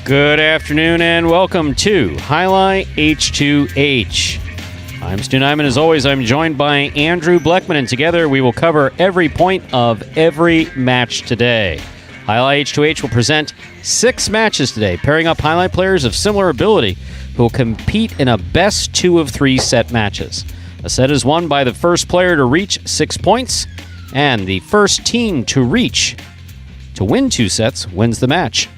Good afternoon and welcome to Jai-Alai H2H. I'm Stu Nyman. As always, I'm joined by Andrew Bleckman, and together we will cover every point of every match today. Jai-Alai H2H will present 6 matches today, pairing up Jai-Alai players of similar ability who will compete in a best 2 of 3 set matches. A set is won by the first player to reach 6 points, and the first team to win 2 sets wins the match.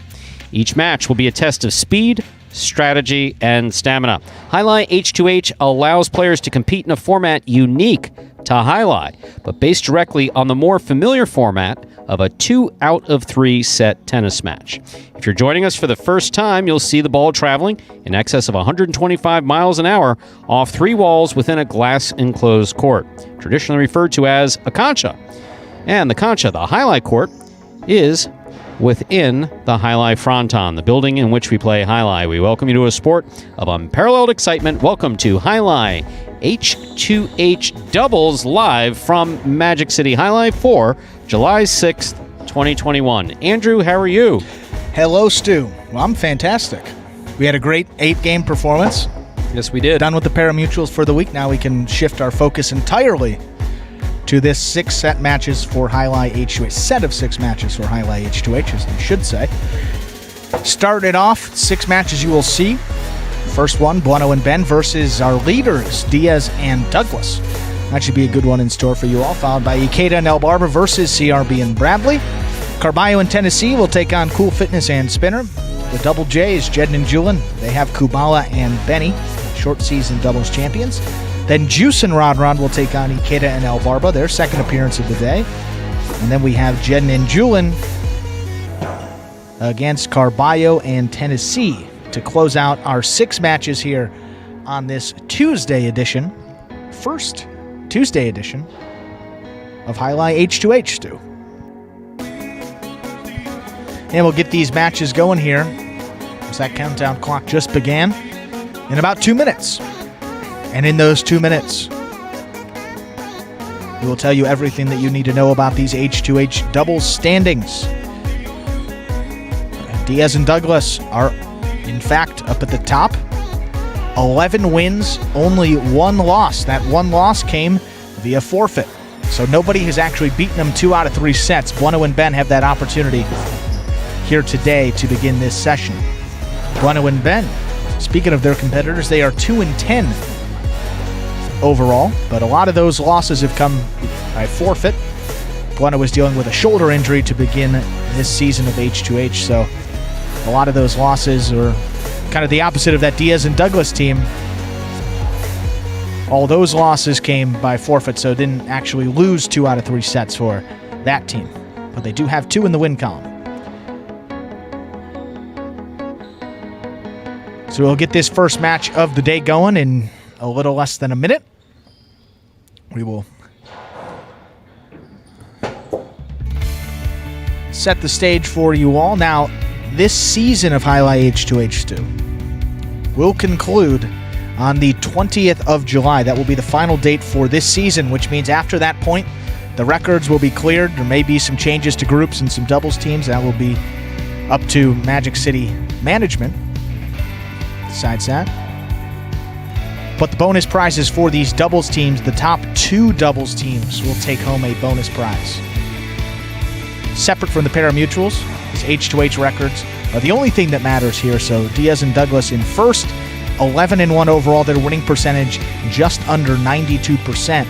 Each match will be a test of speed, strategy, and stamina. Jai-Alai H2H allows players to compete in a format unique to Jai-Alai, but based directly on the more familiar format of a 2 out of 3 set tennis match. If you're joining us for the first time, you'll see the ball traveling in excess of 125 miles an hour off 3 walls within a glass-enclosed court, traditionally referred to as a concha. And the concha, the Jai-Alai court, is within the Jai-Alai Fronton, the building in which we play Jai-Alai. We welcome you to a sport of unparalleled excitement. Welcome to Jai-Alai H2H Doubles live from Magic City Jai-Alai for July 6th, 2021. Andrew, how are you? Hello, Stu. Well, I'm fantastic. We had a great 8-game performance. Yes, we did. Done with the pari-mutuels for the week. Now we can shift our focus entirely to this 6 set matches for Jai-Alai H2H. Set of 6 matches for Jai-Alai H2H, as I should say. Started off, 6 matches you will see. First one, Bueno and Ben versus our leaders, Diaz and Douglas. That should be a good one in store for you all. Followed by Ikeda and Albarba versus CRB and Bradley. Carbio and Tennessee will take on Cool Fitness and Spinner. The Double J's, Jed and Julian, they have Kubala and Benny, short season doubles champions. Then Juice and Rodron will take on Ikeda and Albarba, their second appearance of the day. And then we have Jed and Julian against Carbio and Tennessee to close out our 6 matches here on this Tuesday edition, first Tuesday edition of Jai-Alai H2H, Stu. And we'll get these matches going here, as that countdown clock just began, in about 2 minutes. And in those 2 minutes, we will tell you everything that you need to know about these H2H doubles standings. Diaz and Douglas are, in fact, up at the top. 11 wins, only 1 loss. That 1 loss came via forfeit. So nobody has actually beaten them 2 out of 3 sets. Bueno and Ben have that opportunity here today to begin this session. Bueno and Ben, speaking of their competitors, they are 2-10 overall, but a lot of those losses have come by forfeit. Bueno was dealing with a shoulder injury to begin this season of H2H, so a lot of those losses are kind of the opposite of that Diaz and Douglas team. All those losses came by forfeit, so didn't actually lose 2 out of 3 sets for that team. But they do have 2 in the win column. So we'll get this first match of the day going in a little less than a minute. We will set the stage for you all. Now, this season of Jai-Alai H2H, Stu, will conclude on the 20th of July. That will be the final date for this season, which means after that point, the records will be cleared. There may be some changes to groups and some doubles teams. That will be up to Magic City management. Besides that, but the bonus prizes for these doubles teams, the top 2 doubles teams will take home a bonus prize. Separate from the pari-mutuels, these H2H records are the only thing that matters here. So Diaz and Douglas in first, 11-1 overall, their winning percentage just under 92%.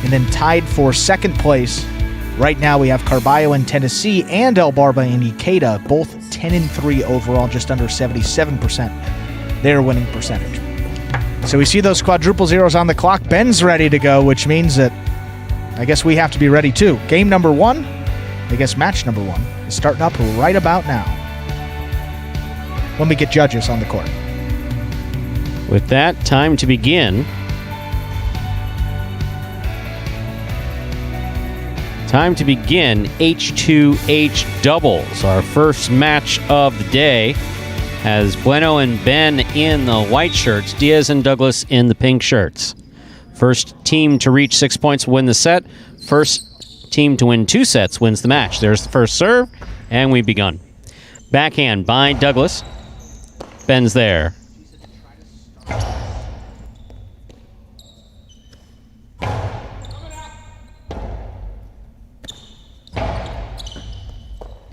And then tied for second place, right now we have Carbio and Tennessee and Albarba and Ikeda, both 10-3 overall, just under 77% their winning percentage. So we see those quadruple zeros on the clock. Ben's ready to go, which means that I guess we have to be ready too. Game number 1, I guess match number 1, is starting up right about now when we get judges on the court. With that, time to begin. Time to begin H2H doubles. Our first match of the day has Bueno and Ben in the white shirts, Diaz and Douglas in the pink shirts. First team to reach 6 points will win the set. First team to win 2 sets wins the match. There's the first serve, and we've begun. Backhand by Douglas. Ben's there.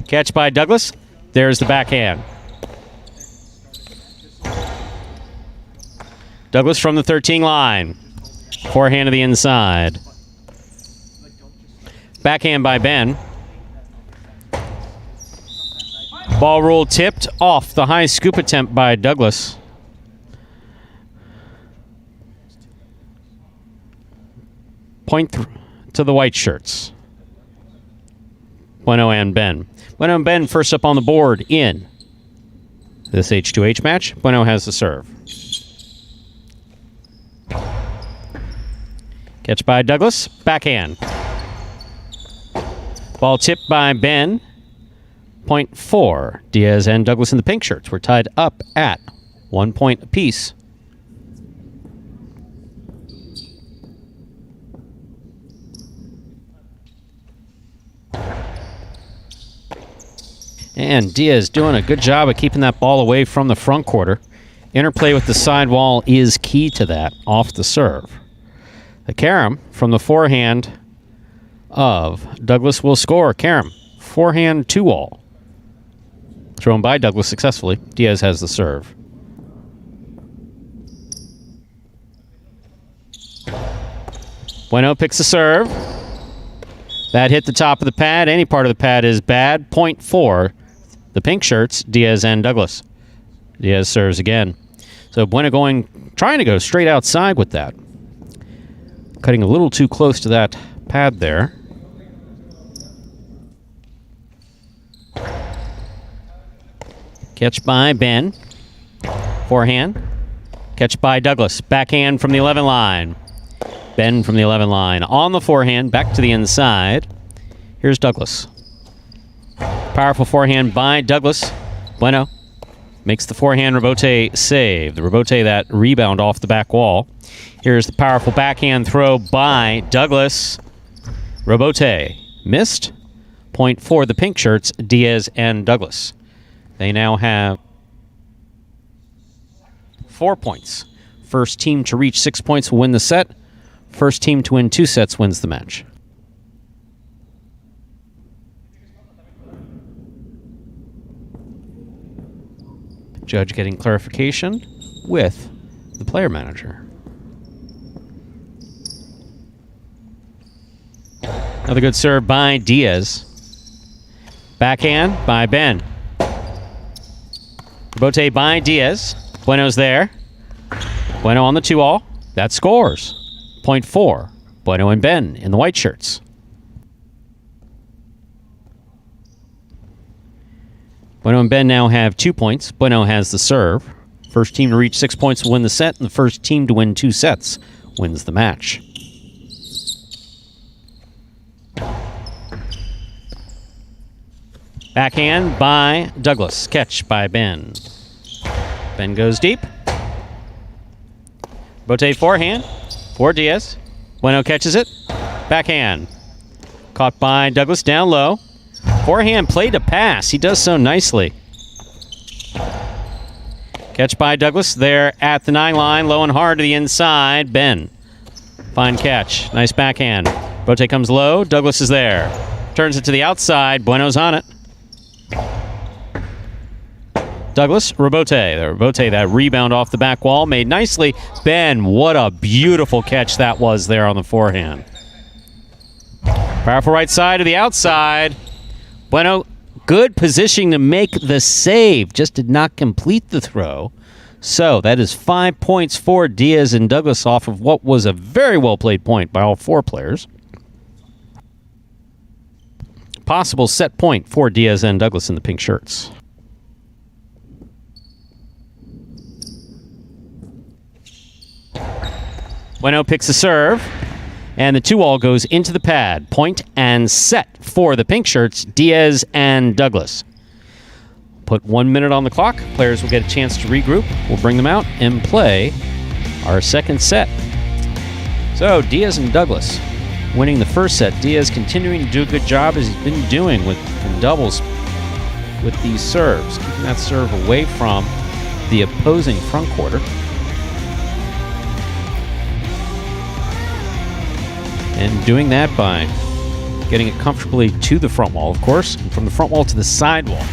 Catch by Douglas. There's the backhand. Douglas from the 13 line. Forehand to the inside. Backhand by Ben. Ball rule tipped off the high scoop attempt by Douglas. Point to the white shirts. Bueno and Ben. Bueno and Ben first up on the board in this H2H match. Bueno has the serve. Catch by Douglas. Backhand. Ball tipped by Ben. Point 4. Diaz and Douglas in the pink shirts were tied up at 1 point apiece. And Diaz doing a good job of keeping that ball away from the front quarter. Interplay with the sidewall is key to that off the serve. The carom from the forehand of Douglas will score. Carom, forehand 2-all. Thrown by Douglas successfully. Diaz has the serve. Bueno picks the serve. That hit the top of the pad. Any part of the pad is bad. Point 4. The pink shirts, Diaz and Douglas. Diaz serves again. So Bueno trying to go straight outside with that. Cutting a little too close to that pad there. Catch by Ben. Forehand. Catch by Douglas. Backhand from the 11 line. Ben from the 11 line. On the forehand, back to the inside. Here's Douglas. Powerful forehand by Douglas. Bueno makes the forehand rebote save. The rebote, that rebound off the back wall. Here's the powerful backhand throw by Douglas. Rebote missed. Point for the pink shirts, Diaz and Douglas. They now have 4 points. First team to reach 6 points will win the set. First team to win 2 sets wins the match. Judge getting clarification with the player manager. Another good serve by Diaz. Backhand by Ben. Bote by Diaz. Bueno's there. Bueno on the 2-all. That scores. Point 4. Bueno and Ben in the white shirts. Bueno and Ben now have 2 points. Bueno has the serve. First team to reach 6 points will win the set, and the first team to win 2 sets wins the match. Backhand by Douglas. Catch by Ben. Ben goes deep. Bote forehand for Diaz. Bueno catches it. Backhand. Caught by Douglas down low. Forehand play to pass. He does so nicely. Catch by Douglas there at the 9 line. Low and hard to the inside. Ben. Fine catch. Nice backhand. Bote comes low. Douglas is there. Turns it to the outside. Bueno's on it. Douglas, rebote. The rebote, that rebound off the back wall, made nicely. Ben, what a beautiful catch that was there on the forehand. Powerful right side to the outside. Bueno, good positioning to make the save. Just did not complete the throw. So that is 5 points for Diaz and Douglas off of what was a very well-played point by all 4 players. Possible set point for Diaz and Douglas in the pink shirts. Bueno picks the serve, and the 2-all goes into the pad. Point and set for the pink shirts, Diaz and Douglas. Put 1 minute on the clock. Players will get a chance to regroup. We'll bring them out and play our second set. So Diaz and Douglas winning the first set. Diaz continuing to do a good job as he's been doing in doubles with these serves, keeping that serve away from the opposing front quarter. And doing that by getting it comfortably to the front wall, of course, and from the front wall to the side wall.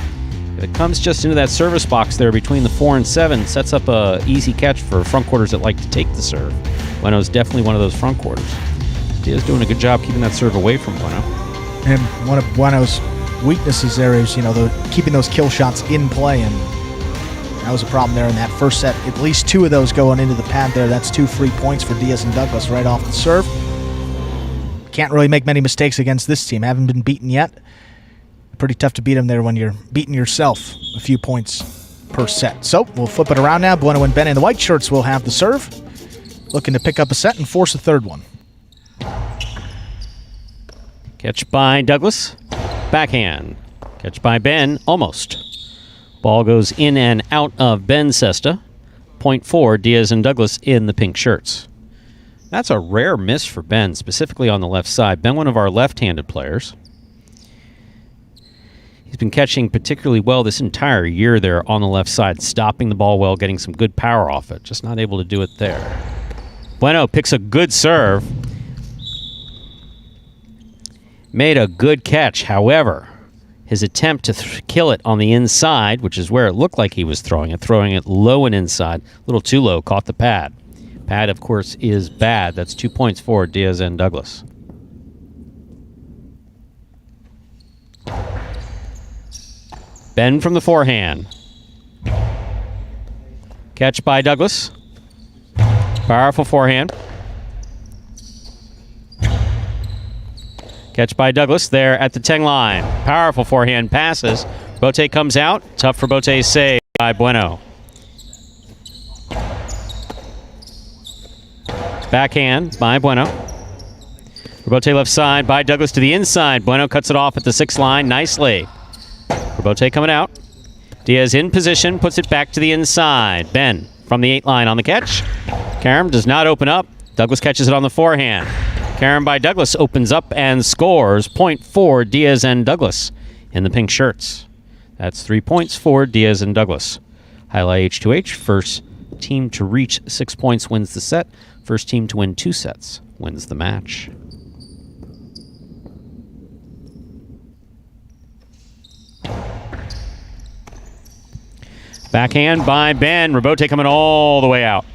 If it comes just into that service box there between the 4 and 7, sets up a easy catch for front quarters that like to take the serve. Bueno's definitely one of those front quarters. Diaz doing a good job keeping that serve away from Bueno. And one of Bueno's weaknesses there is, keeping those kill shots in play, and that was a problem there in that first set. At least 2 of those going into the pad there. That's 2 free points for Diaz and Douglas right off the serve. Can't really make many mistakes against this team. Haven't been beaten yet. Pretty tough to beat them there when you're beating yourself a few points per set. So we'll flip it around now. Bueno and Ben in the white shirts will have the serve. Looking to pick up a set and force a third one. Catch by Douglas. Backhand. Catch by Ben. Almost. Ball goes in and out of Ben's cesta. Point 4, Diaz and Douglas in the pink shirts. That's a rare miss for Ben, specifically on the left side. Ben, one of our left-handed players. He's been catching particularly well this entire year there on the left side, stopping the ball well, getting some good power off it. Just not able to do it there. Bueno picks a good serve. Made a good catch. However, his attempt to kill it on the inside, which is where it looked like he was throwing it low and inside, a little too low, caught the pad. Pad, of course, is bad. That's 2 points for Diaz and Douglas. Ben from the forehand. Catch by Douglas. Powerful forehand. Catch by Douglas there at the 10 line. Powerful forehand passes. Bote comes out. Tough for Bote's save by Bueno. Backhand by Bueno. Robote left side by Douglas to the inside. Bueno cuts it off at the 6 line nicely. Robote coming out. Diaz in position, puts it back to the inside. Ben from the 8 line on the catch. Karam does not open up. Douglas catches it on the forehand. Karam by Douglas opens up and scores. Point for Diaz and Douglas in the pink shirts. That's 3 points for Diaz and Douglas. Jai-Alai H2H, first team to reach 6 points wins the set. First team to win 2 sets wins the match. Backhand by Ben. Robote coming all the way out.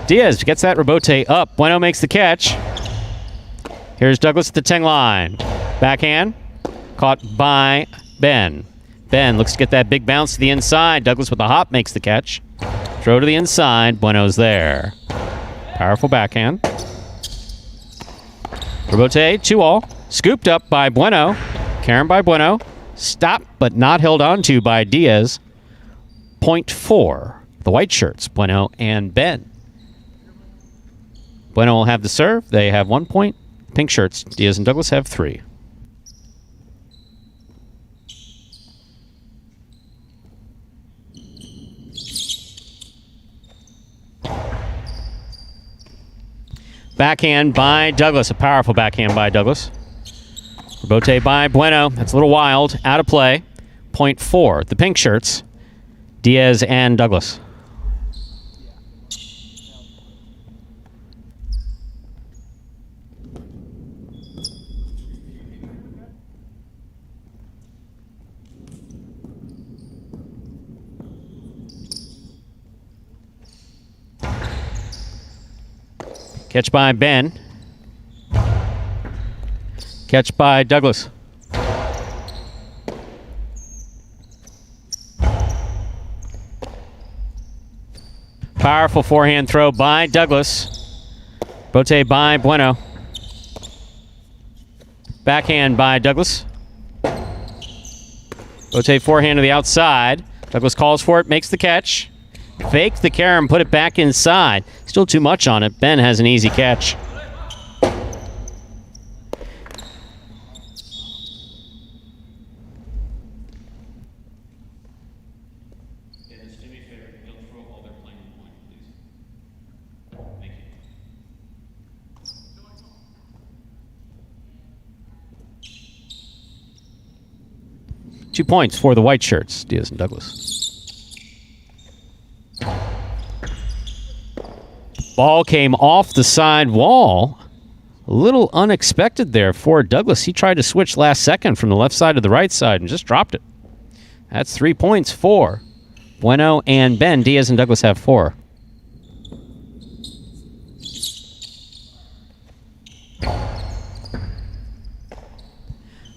Diaz gets that Robote up. Bueno makes the catch. Here's Douglas at the 10 line. Backhand. Caught by Ben. Ben looks to get that big bounce to the inside. Douglas with a hop makes the catch. Throw to the inside. Bueno's there. Powerful backhand. Robote, 2-all. Scooped up by Bueno. Karam by Bueno. Stopped but not held on to by Diaz. Point for the white shirts, Bueno and Ben. Bueno will have the serve. They have 1 point. Pink shirts, Diaz and Douglas have 3. Backhand by Douglas. A powerful backhand by Douglas. Robote by Bueno. That's a little wild. Out of play. Point for the pink shirts, Diaz and Douglas. Catch by Ben. Catch by Douglas. Powerful forehand throw by Douglas. Bote by Bueno. Backhand by Douglas. Bote forehand to the outside. Douglas calls for it, makes the catch. Faked the carom, put it back inside. Still too much on it. Ben has an easy catch. Two points for the white shirts, Diaz and Douglas. Ball came off the side wall. A little unexpected there for Douglas. He tried to switch last second from the left side to the right side and just dropped it. That's 3 points for Bueno and Ben. Diaz and Douglas have 4.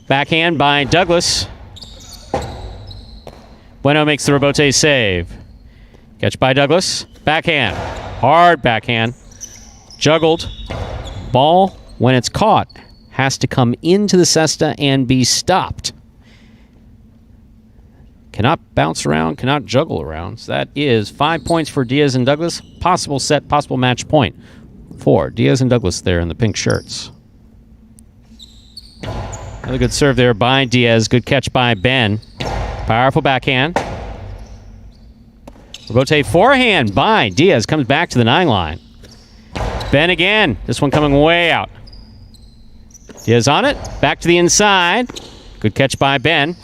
Backhand by Douglas. Bueno makes the rebote save. Catch by Douglas. Backhand. Hard backhand. Juggled. Ball, when it's caught, has to come into the cesta and be stopped. Cannot bounce around, cannot juggle around. So that is 5 points for Diaz and Douglas. Possible set, possible match point for Diaz and Douglas there in the pink shirts. Another good serve there by Diaz. Good catch by Ben. Powerful backhand. Rebote forehand by Diaz. Comes back to the 9 line. Ben again. This one coming way out. Diaz on it. Back to the inside. Good catch by Ben.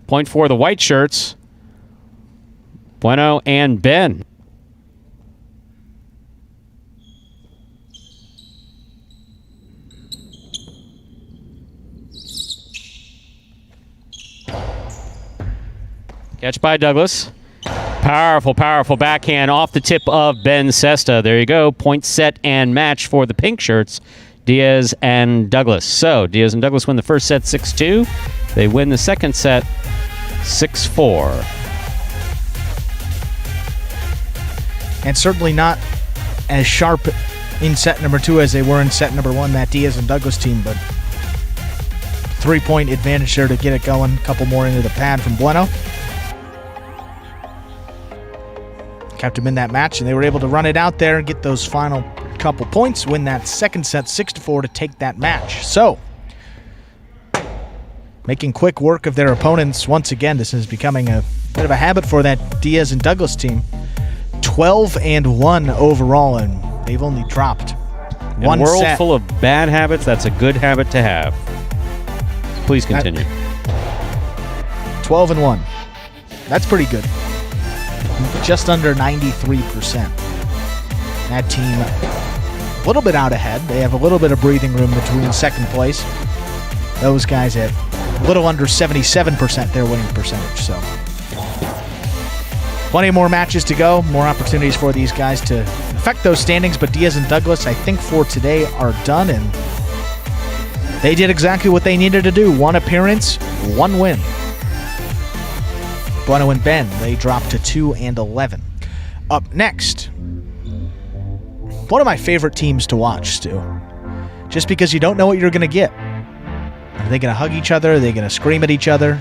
Point for the white shirts. Bueno and Ben. Catch by Douglas. Powerful, powerful backhand off the tip of Ben Cesta. There you go. Point set and match for the pink shirts, Diaz and Douglas. So Diaz and Douglas win the first set 6-2. They win the second set 6-4. And certainly not as sharp in set number 2 as they were in set number 1, that Diaz and Douglas team, but 3-point advantage there to get it going. A couple more into the pad from Bueno. Kept him in that match, and they were able to run it out there and get those final couple points, win that second set 6-4 to take that match. So, making quick work of their opponents. Once again, this is becoming a bit of a habit for that Diaz and Douglas team. 12-1 overall, and they've only dropped one set. In a world full of bad habits, that's a good habit to have. Please continue. 12-1. That's pretty good. Just under 93%. That team a little bit out ahead. They have a little bit of breathing room between second place. Those guys at a little under 77% their winning percentage. So plenty more matches to go. More opportunities for these guys to affect those standings. But Diaz and Douglas, I think for today, are done. And they did exactly what they needed to do. 1 appearance, 1 win. Bueno and Ben, they dropped to 2-11. Up next, one of my favorite teams to watch, Stu. Just because you don't know what you're going to get. Are they going to hug each other? Are they going to scream at each other?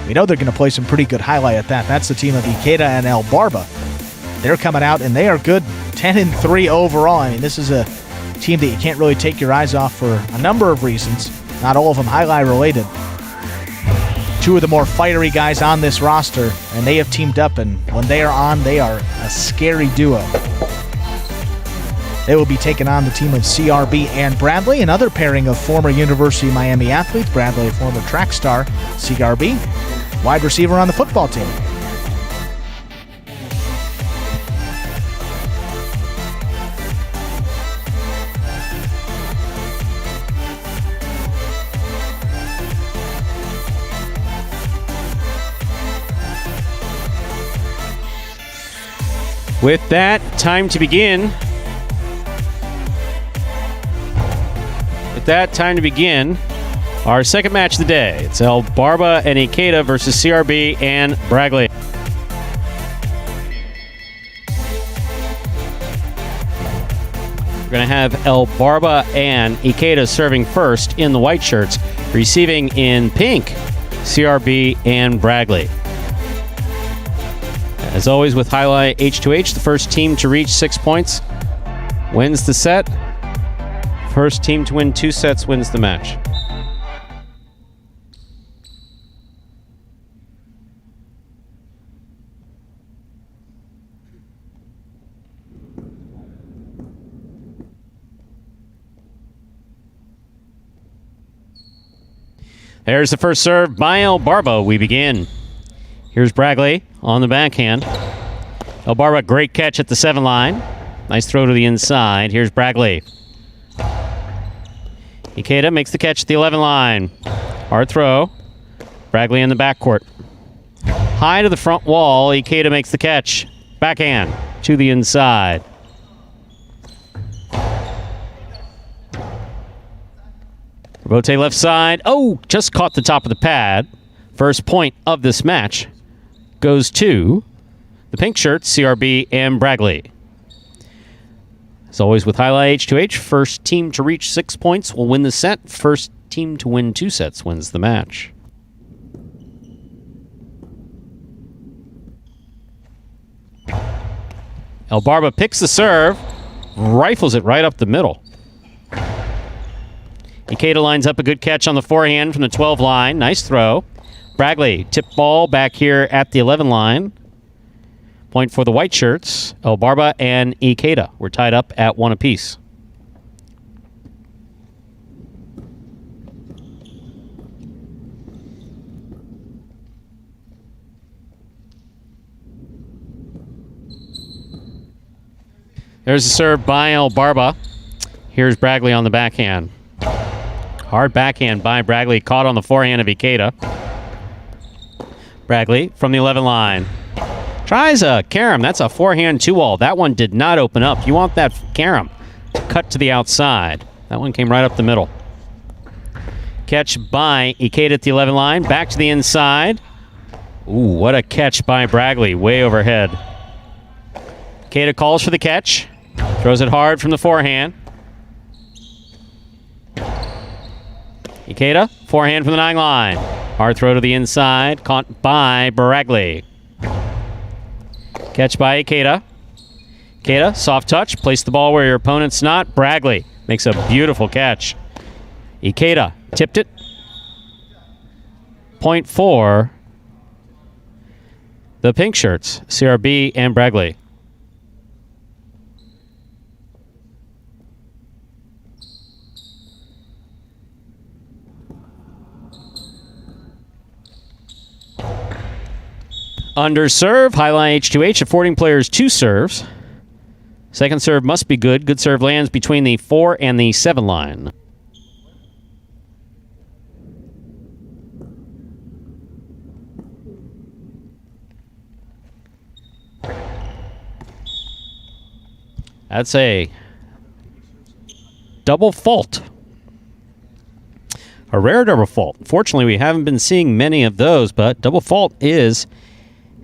We know they're going to play some pretty good highlight at that. That's the team of Ikeda and Albarba. They're coming out, and they are good. 10-3 overall. I mean, this is a team that you can't really take your eyes off for a number of reasons. Not all of them highlight related. 2 of the more fiery guys on this roster, and they have teamed up, and when they are on, they are a scary duo. They will be taking on the team of CRB and Bradley, another pairing of former University of Miami athletes. Bradley, a former track star. CRB, wide receiver on the football team. With that, time to begin. With that, time to begin our second match of the day. It's Albarba and Ikeda versus CRB and Bradley. We're going to have Albarba and Ikeda serving first in the white shirts, receiving in pink, CRB and Bradley. As always with Jai-Alai H2H, the first team to reach 6 points wins the set. First team to win 2 sets wins the match. There's the first serve by Albarba. We begin. Here's Bragley on the backhand. Albarba, great catch at the 7 line. Nice throw to the inside. Here's Bragley. Ikeda makes the catch at the 11 line. Hard throw. Bragley in the backcourt. High to the front wall. Ikeda makes the catch. Backhand to the inside. Robote left side. Oh, just caught the top of the pad. First point of this match goes to the pink shirts, CRB and Bragley. As always with Jai-Alai H2H, first team to reach 6 points will win the set. First team to win 2 sets wins the match. Albarba picks the serve, rifles it right up the middle. Ikeda lines up a good catch on the forehand from the 12 line. Nice throw. Bragley, tip ball back here at the 11 line. Point for the white shirts. Albarba and Ikeda were tied up at 1 apiece. There's a serve by Albarba. Here's Bragley on the backhand. Hard backhand by Bragley, caught on the forehand of Ikeda. Bragley from the 11 line. Tries a carom. That's a forehand 2-all. That one did not open up. You want that carom to cut to the outside. That one came right up the middle. Catch by Ikeda at the 11 line. Back to the inside. Ooh, what a catch by Bragley. Way overhead. Ikeda calls for the catch. Throws it hard from the forehand. Ikeda, forehand from the 9 line. Hard throw to the inside. Caught by Bragley. Catch by Ikeda. Ikeda, soft touch. Place the ball where your opponent's not. Bragley makes a beautiful catch. Ikeda tipped it. Point for the pink shirts, CRB and Bragley. Under serve, Jai-Alai H2H affording players 2 serves. Second serve must be good. Good serve lands between the 4 and the 7 line. That's a double fault. A rare double fault. Fortunately, we haven't been seeing many of those, but double fault is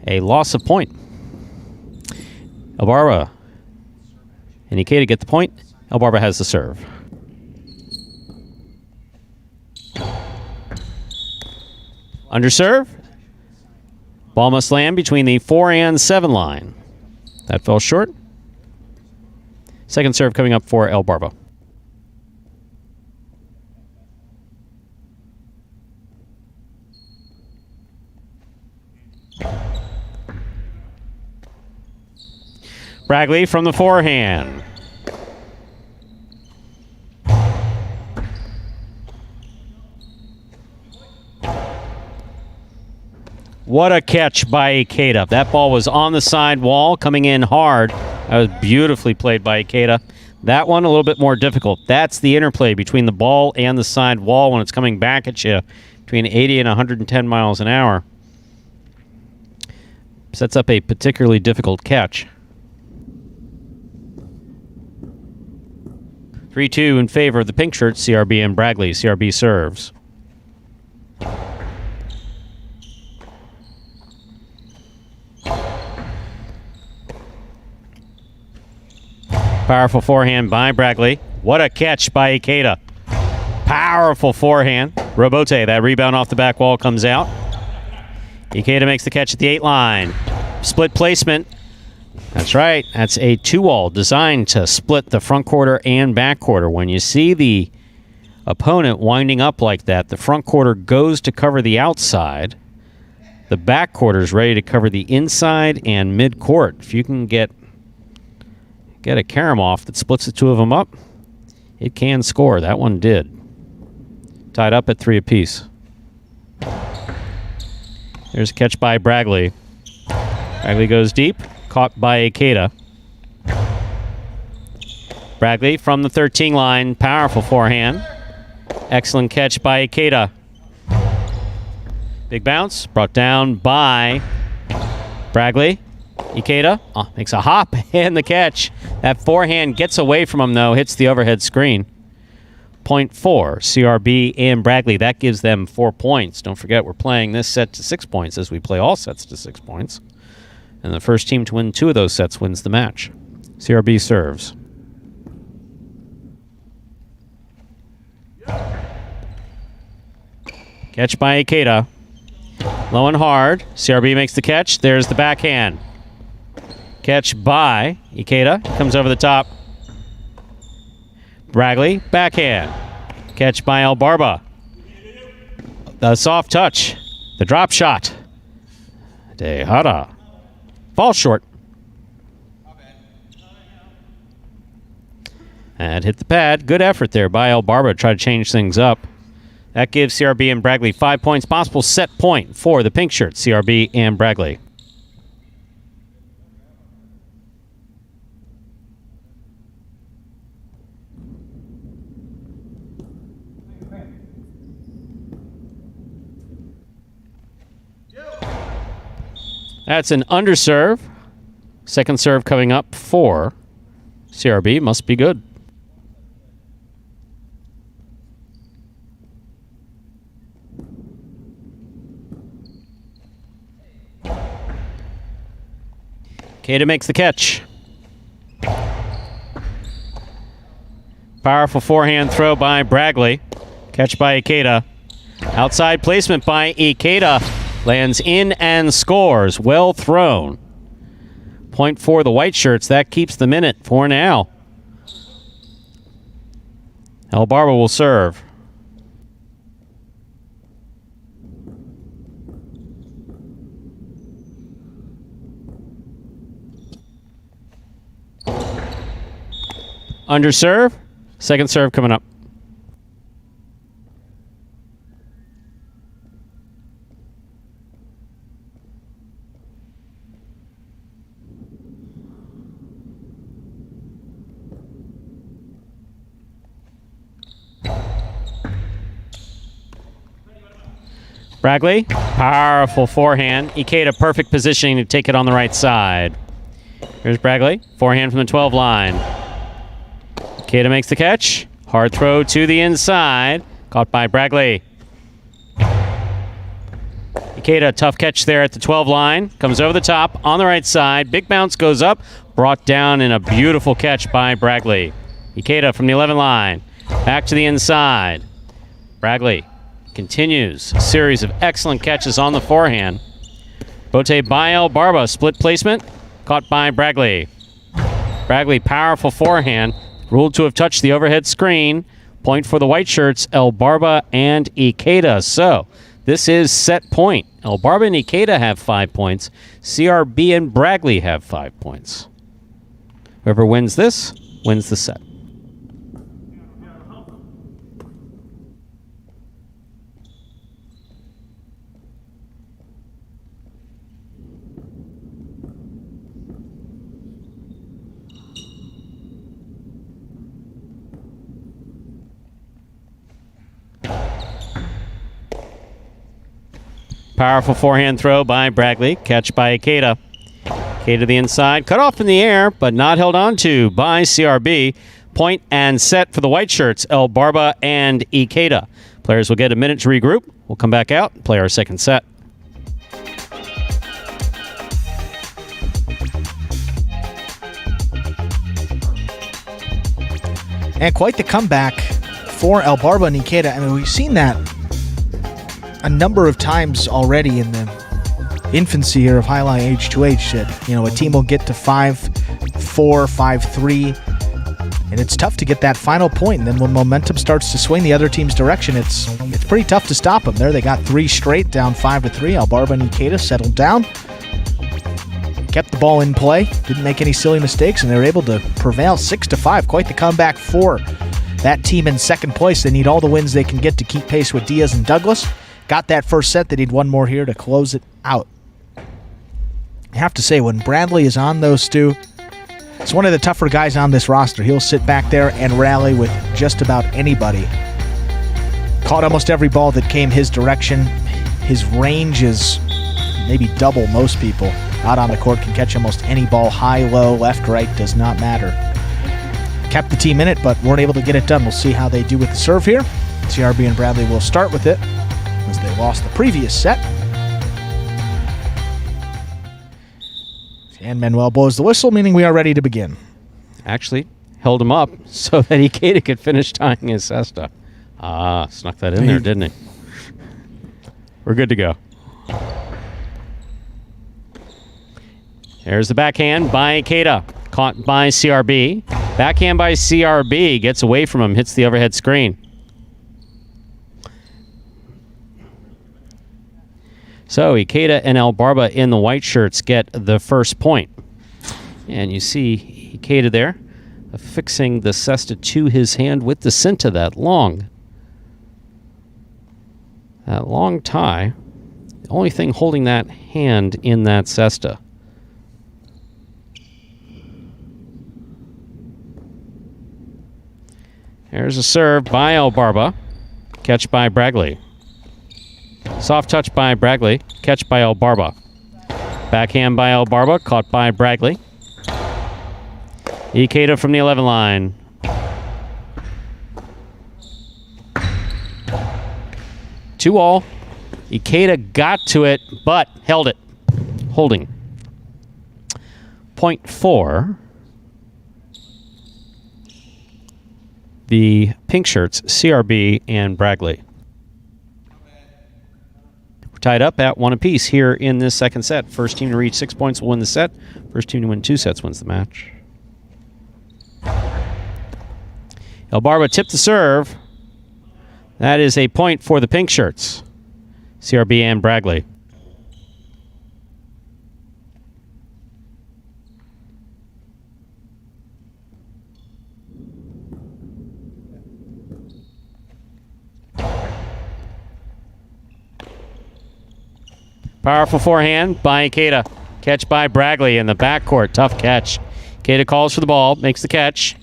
a loss of point. Albarba and Ikeda get the point. Albarba has the serve. Under serve. Ball must land between the 4 and 7 line. That fell short. Second serve coming up for Albarba. Bragley from the forehand. What a catch by Ikeda. That ball was on the side wall, coming in hard. That was beautifully played by Ikeda. That one a little bit more difficult. That's the interplay between the ball and the side wall when it's coming back at you between 80 and 110 miles an hour. Sets up a particularly difficult catch. 3-2 in favor of the pink shirts, CRB and Bragley. CRB serves. Powerful forehand by Bragley. What a catch by Ikeda. Powerful forehand. Robote, that rebound off the back wall comes out. Ikeda makes the catch at the 8 line. Split placement. That's right. That's a 2-all designed to split the front quarter and back quarter. When you see the opponent winding up like that, the front quarter goes to cover the outside. The back quarter is ready to cover the inside and mid-court. If you can get a carom off that splits the 2 of them up, it can score. That one did. Tied up at 3 apiece. There's a catch by Bragley. Bragley goes deep. Caught by Ikeda. Bragley from the 13 line. Powerful forehand. Excellent catch by Ikeda. Big bounce. Brought down by Bragley. Ikeda makes a hop and the catch. That forehand gets away from him, though. Hits the overhead screen. Point for CRB and Bragley. That gives them 4 points. Don't forget, we're playing this set to 6 points as we play all sets to 6 points. And the first team to win 2 of those sets wins the match. CRB serves. Catch by Ikeda. Low and hard. CRB makes the catch. There's the backhand. Catch by Ikeda. Comes over the top. Bragley, backhand. Catch by Albarba. The soft touch. The drop shot. Tejada. Falls short. And hit the pad. Good effort there by Albarba to try to change things up. That gives CRB and Bragley 5 points. Possible set point for the pink shirts, CRB and Bragley. That's an underserve. Second serve coming up for CRB. Must be good. Ikeda makes the catch. Powerful forehand throw by Bragley. Catch by Ikeda. Outside placement by Ikeda. Lands in and scores. Well thrown. Point for the white shirts. That keeps them in it for now. Albarba will serve. Under serve. Second serve coming up. Bragley, powerful forehand. Ikeda, perfect positioning to take it on the right side. Here's Bragley, forehand from the 12 line. Ikeda makes the catch. Hard throw to the inside. Caught by Bragley. Ikeda, tough catch there at the 12 line. Comes over the top on the right side. Big bounce goes up. Brought down in a beautiful catch by Bragley. Ikeda from the 11 line. Back to the inside. Bragley continues a series of excellent catches on the forehand. Bote by Albarba. Split placement. Caught by Bragley. Bragley, powerful forehand. Ruled to have touched the overhead screen. Point for the white shirts, Albarba and Ikeda. So, this is set point. Albarba and Ikeda have 5 points. CRB and Bragley have 5 points. Whoever wins this, wins the set. Powerful forehand throw by Bragley. Catch by Ikeda. Ikeda to the inside. Cut off in the air, but not held on to by CRB. Point and set for the white shirts, Albarba and Ikeda. Players will get a minute to regroup. We'll come back out and play our second set. And quite the comeback for Albarba and Ikeda. I mean, we've seen that a number of times already in the infancy here of Jai-Alai H2H. That, you know, a team will get to 5-4, 5-3, and it's tough to get that final point. And then when momentum starts to swing the other team's direction, it's pretty tough to stop them. There they got 3 straight, down 5-3. Albarba and Ikeda settled down, kept the ball in play, didn't make any silly mistakes, and they were able to prevail 6-5. Quite the comeback for that team in second place. They need all the wins they can get to keep pace with Diaz and Douglas. got that first set. They need one more here to close it out. I have to say, when Bradley is on those, Stu, it's one of the tougher guys on this roster. He'll sit back there and rally with just about anybody. Caught almost every ball that came his direction. His range is maybe double most people out on the court. Can catch almost any ball, high, low, left, right, does not matter. Kept the team in it, but weren't able to get it done. We'll see how they do with the serve here. CRB and Bradley will start with it as they lost the previous set. And Manuel blows the whistle, meaning we are ready to begin. Actually, held him up so that Ikeda could finish tying his cesta. Ah, snuck that in there, didn't he? We're good to go. There's the backhand by Ikeda. Caught by CRB. Backhand by CRB. Gets away from him. Hits the overhead screen. So Ikeda and Albarba in the white shirts get the first point. And you see Ikeda there affixing the cesta to his hand with the cinta, that long tie. The only thing holding that hand in that cesta. There's a serve by Albarba. Catch by Bradley. Soft touch by Bradley. Catch by Albarba. Backhand by Albarba. Caught by Bradley. Ikeda from the 11 line. Two all. Ikeda got to it, but held it. Holding. Point four. The pink shirts, CRB and Bradley. We're tied up at 1 apiece here in this second set. First team to reach 6 points will win the set. First team to win 2 sets wins the match. Albarba tipped the serve. That is a point for the pink shirts, CRB and Bradley. Powerful forehand by Ikeda. Catch by Bradley in the backcourt. Tough catch. Ikeda calls for the ball, makes the catch.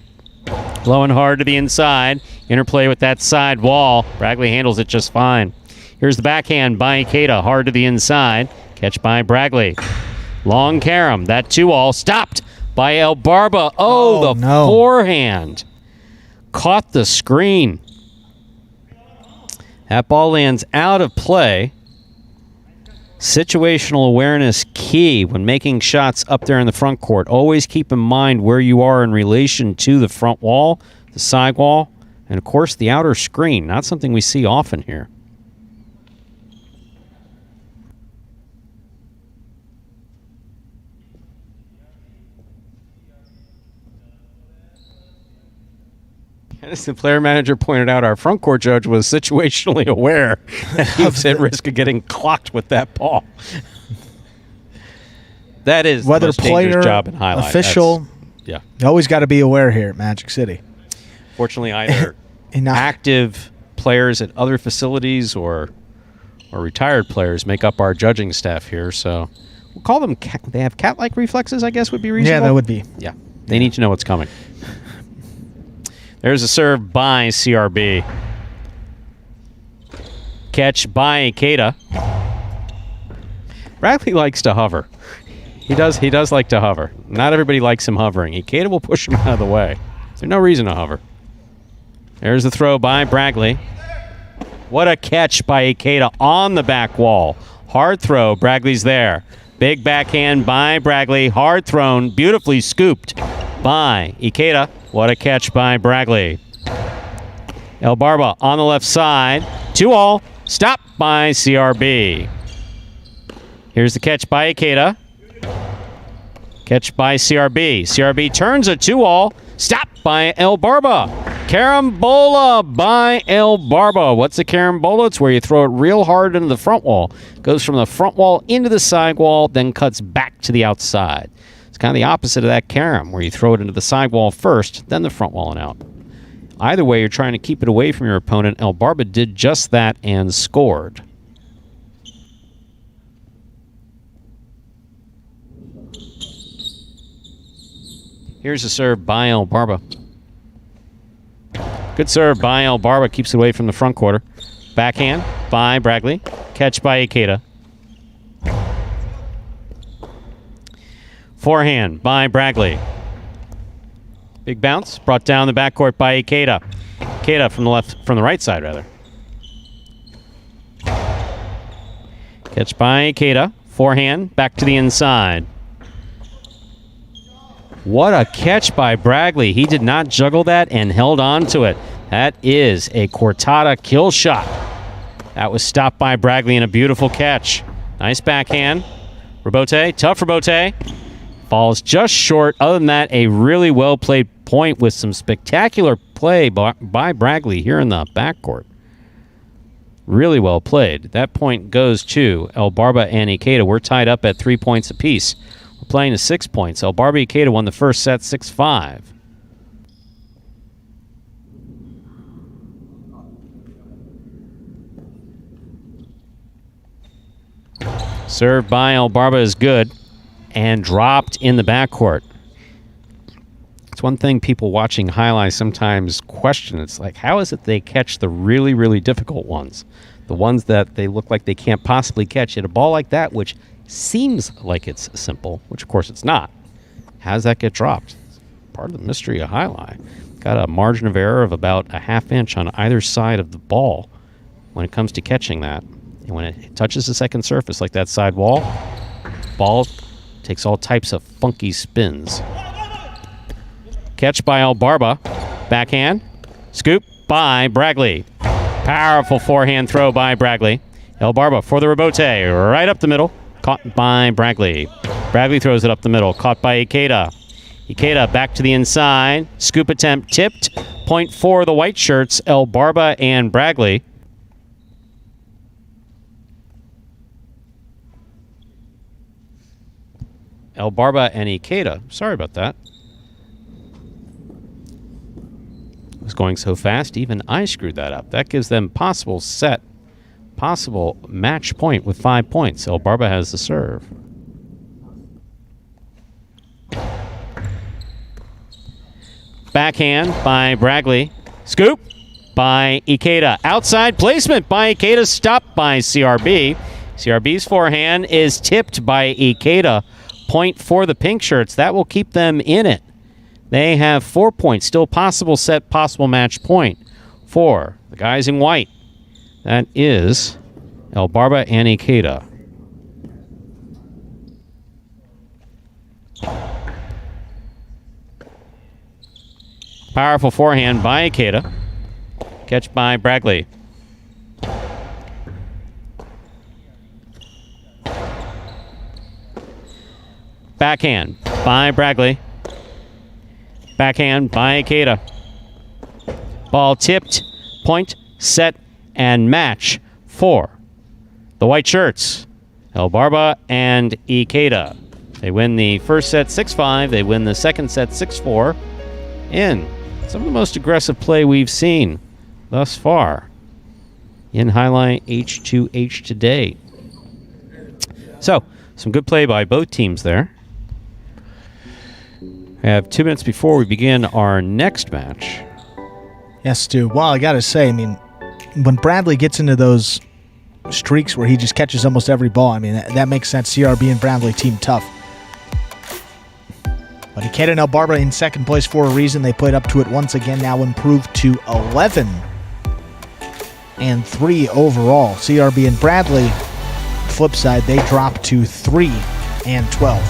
Low and hard to the inside. Interplay with that side wall. Bradley handles it just fine. Here's the backhand by Ikeda. Hard to the inside. Catch by Bradley. Long carom. That 2-all stopped by Albarba. Oh, the forehand. Caught the screen. That ball lands out of play. Situational awareness key when making shots up there in the front court. Always keep in mind where you are in relation to the front wall, the side wall, and of course the outer screen. Not something we see often here. As the player manager pointed out, our front court judge was situationally aware that he was at risk of getting clocked with that ball. That is the most dangerous job in highlight. Official, yeah. You always got to be aware here at Magic City. Fortunately, either active players at other facilities or retired players make up our judging staff here. So we'll call them they have cat-like reflexes, I guess would be reasonable. Yeah, that would be. Yeah, they need to know what's coming. There's a serve by CRB. Catch by Ikeda. Bradley likes to hover. He does like to hover. Not everybody likes him hovering. Ikeda will push him out of the way. There's no reason to hover. There's the throw by Bradley. What a catch by Ikeda on the back wall. Hard throw. Bradley's there. Big backhand by Bradley. Hard thrown. Beautifully scooped by Ikeda. What a catch by Bradley. Albarba on the left side. 2-all. Stopped by CRB. Here's the catch by Ikeda. Catch by CRB. CRB turns a 2-all. Stopped by Albarba. Carambola by Albarba. What's a carambola? It's where you throw it real hard into the front wall. Goes from the front wall into the side wall, then cuts back to the outside. It's kind of the opposite of that carom, where you throw it into the side wall first, then the front wall and out. Either way, you're trying to keep it away from your opponent. Albarba did just that and scored. Here's a serve by Albarba. Good serve by Albarba. Keeps it away from the front quarter. Backhand by Bragley. Catch by Ikeda. Forehand by Bragley. Big bounce. Brought down the backcourt by Ikeda. Ikeda from the right side, rather. Catch by Ikeda. Forehand. Back to the inside. What a catch by Bragley. He did not juggle that and held on to it. That is a Cortada kill shot. That was stopped by Bragley in a beautiful catch. Nice backhand. Rabote, tough Rabote. Falls just short. Other than that, a really well-played point with some spectacular play by Bragley here in the backcourt. Really well played. That point goes to Albarba and Ikeda. We're tied up at 3 points apiece. We're playing to 6 points. Albarba Ikeda won the first set 6-5. Served by Albarba is good and dropped in the backcourt. It's one thing people watching highlights sometimes question. It's like, how is it they catch the really, really difficult ones? The ones that they look like they can't possibly catch at a ball like that, which seems like it's simple, which of course it's not. How does that get dropped? It's part of the mystery of highlight. Got a margin of error of about a ½ inch on either side of the ball when it comes to catching that. And when it touches the second surface, like that side wall, ball takes all types of funky spins. Catch by Albarba. Backhand. Scoop by Bragley. Powerful forehand throw by Bragley. Albarba for the rebote. Right up the middle. Caught by Bragley. Bragley throws it up the middle. Caught by Ikeda. Ikeda back to the inside. Scoop attempt tipped. Point for the white shirts. Albarba and Bragley. Albarba and Ikeda. Sorry about that. It was going so fast, even I screwed that up. That gives them possible match point with 5 points. Albarba has the serve. Backhand by Bragley. Scoop by Ikeda. Outside placement by Ikeda. Stopped by CRB. CRB's forehand is tipped by Ikeda. Point for the pink shirts. That will keep them in it. They have 4 points. Still possible set, possible match point for the guys in white. That is Albarba and Ikeda. Powerful forehand by Ikeda. Catch by Bragley. Backhand by Bragley. Backhand by Ikeda. Ball tipped. Point, set, and match for the white shirts. Albarba and Ikeda. They win the first set 6-5. They win the second set 6-4. In some of the most aggressive play we've seen thus far in Highlight H2H today. So, some good play by both teams there. We have 2 minutes before we begin our next match. Yes, Stu. Well, I got to say, I mean, when Bradley gets into those streaks where he just catches almost every ball, I mean, that makes sense. CRB and Bradley team tough. But Ikeda and Albarba in second place for a reason. They played up to it once again, now improved to 11 and 3 overall. CRB and Bradley, flip side, they dropped to 3 and 12.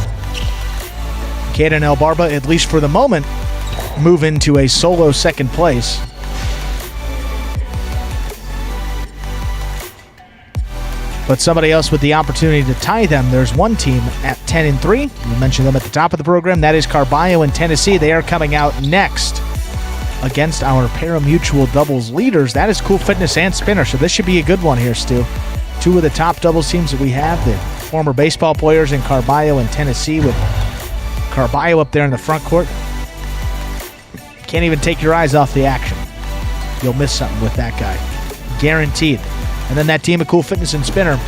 Ikeda and Albarba, at least for the moment, move into a solo second place. But somebody else with the opportunity to tie them, there's one team at 10 and 3. We mentioned them at the top of the program. That is Carbio in Tennessee. They are coming out next against our pari-mutuel doubles leaders. That is Cool Fitness and Spinner. So this should be a good one here, Stu. Two of the top doubles teams that we have, the former baseball players in Carbio and Tennessee, with Carbio up there in the front court. Can't even take your eyes off the action. You'll miss something with that guy. Guaranteed. And then that team of Cool Fitness and Spinner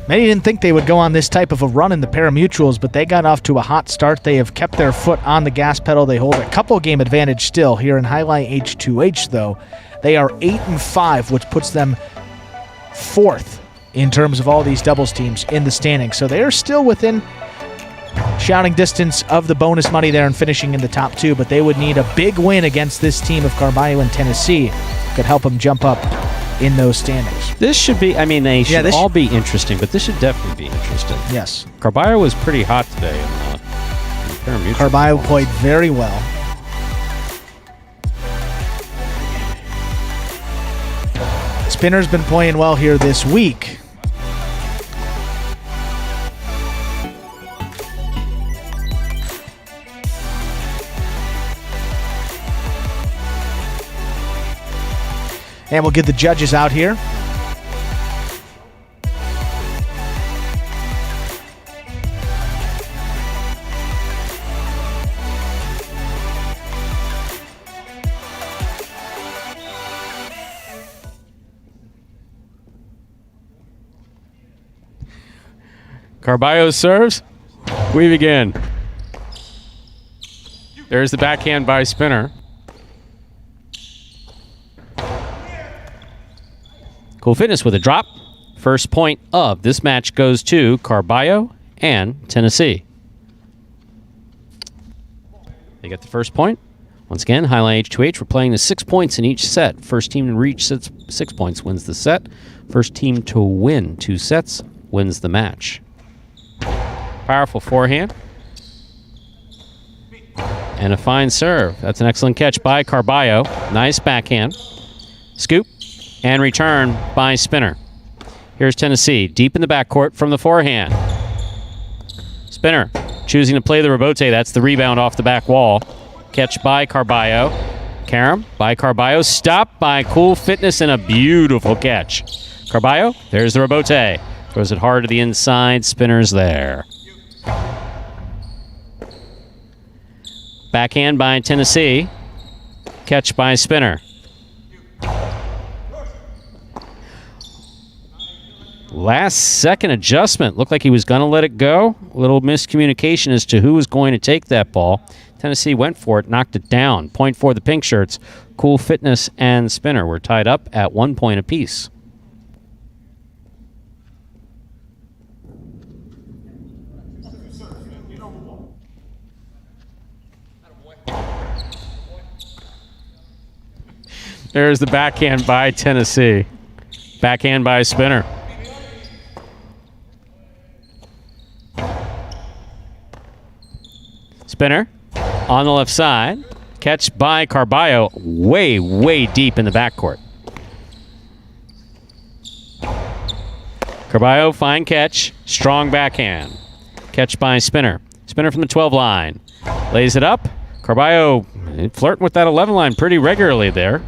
Many didn't think they would go on this type of a run in the pari-mutuels, but they got off to a hot start. They have kept their foot on the gas pedal. They hold a couple game advantage still here in Jai-Alai H2H, though. They are 8-5, which puts them 4th in terms of all these doubles teams in the standings. So they are still within shouting distance of the bonus money there and finishing in the top 2, but they would need a big win against this team of Carbio and Tennessee. Could help them jump up in those standings. This should be, they should all be interesting, but this should definitely be interesting. Yes. Carbio was pretty hot today in pari-mutuel. Carbio played very well. Spinner's been playing well here this week. And we'll get the judges out here. Carbio serves. We begin. There's the backhand by Spinner. Cool Fitness with a drop. First point of this match goes to Carbio and Tennessee. They get the first point. Once again, Jai-Alai H2H, we're playing the 6 points in each set. First team to reach 6 points wins the set. First team to win 2 sets wins the match. Powerful forehand. And a fine serve. That's an excellent catch by Carbio. Nice backhand. Scoop. And return by Spinner. Here's Tennessee, deep in the backcourt from the forehand. Spinner choosing to play the rebote. That's the rebound off the back wall. Catch by Carbio. Karam by Carbio. Stopped by Cool Fitness and a beautiful catch. Carbio, there's the rebote. Throws it hard to the inside. Spinner's there. Backhand by Tennessee. Catch by Spinner. Last second adjustment. Looked like he was going to let it go. A little miscommunication as to who was going to take that ball. Tennessee went for it, knocked it down. Point for the pink shirts. Cool Fitness and Spinner were tied up at 1 point apiece. There's the backhand by Tennessee. Backhand by Spinner. Spinner on the left side. Catch by Carbio way, way deep in the backcourt. Carbio, fine catch. Strong backhand. Catch by Spinner. Spinner from the 12 line. Lays it up. Carbio flirting with that 11 line pretty regularly there.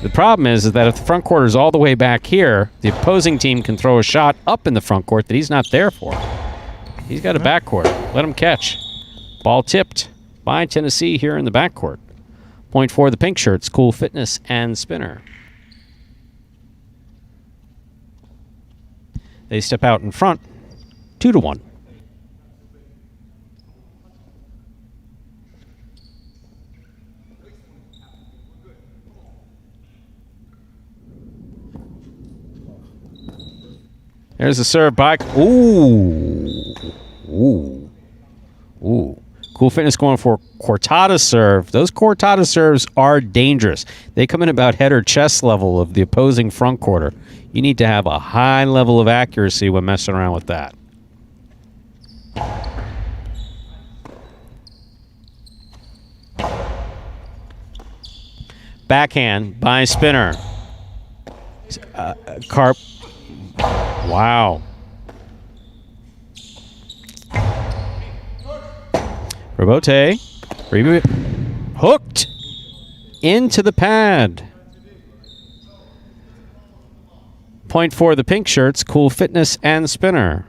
The problem is that if the front court is all the way back here, the opposing team can throw a shot up in the front court that he's not there for. He's got a backcourt. Let him catch. Ball tipped by Tennessee here in the backcourt. Point for the pink shirts, Cool Fitness and Spinner. They step out in front, 2-1. There's a serve by... Ooh. Cool Fitness going for Cortada serve. Those Cortada serves are dangerous. They come in about head or chest level of the opposing front quarter. You need to have a high level of accuracy when messing around with that. Backhand by Spinner. Wow. Rebote. Hooked into the pad. Point for the pink shirts, Cool Fitness and Spinner.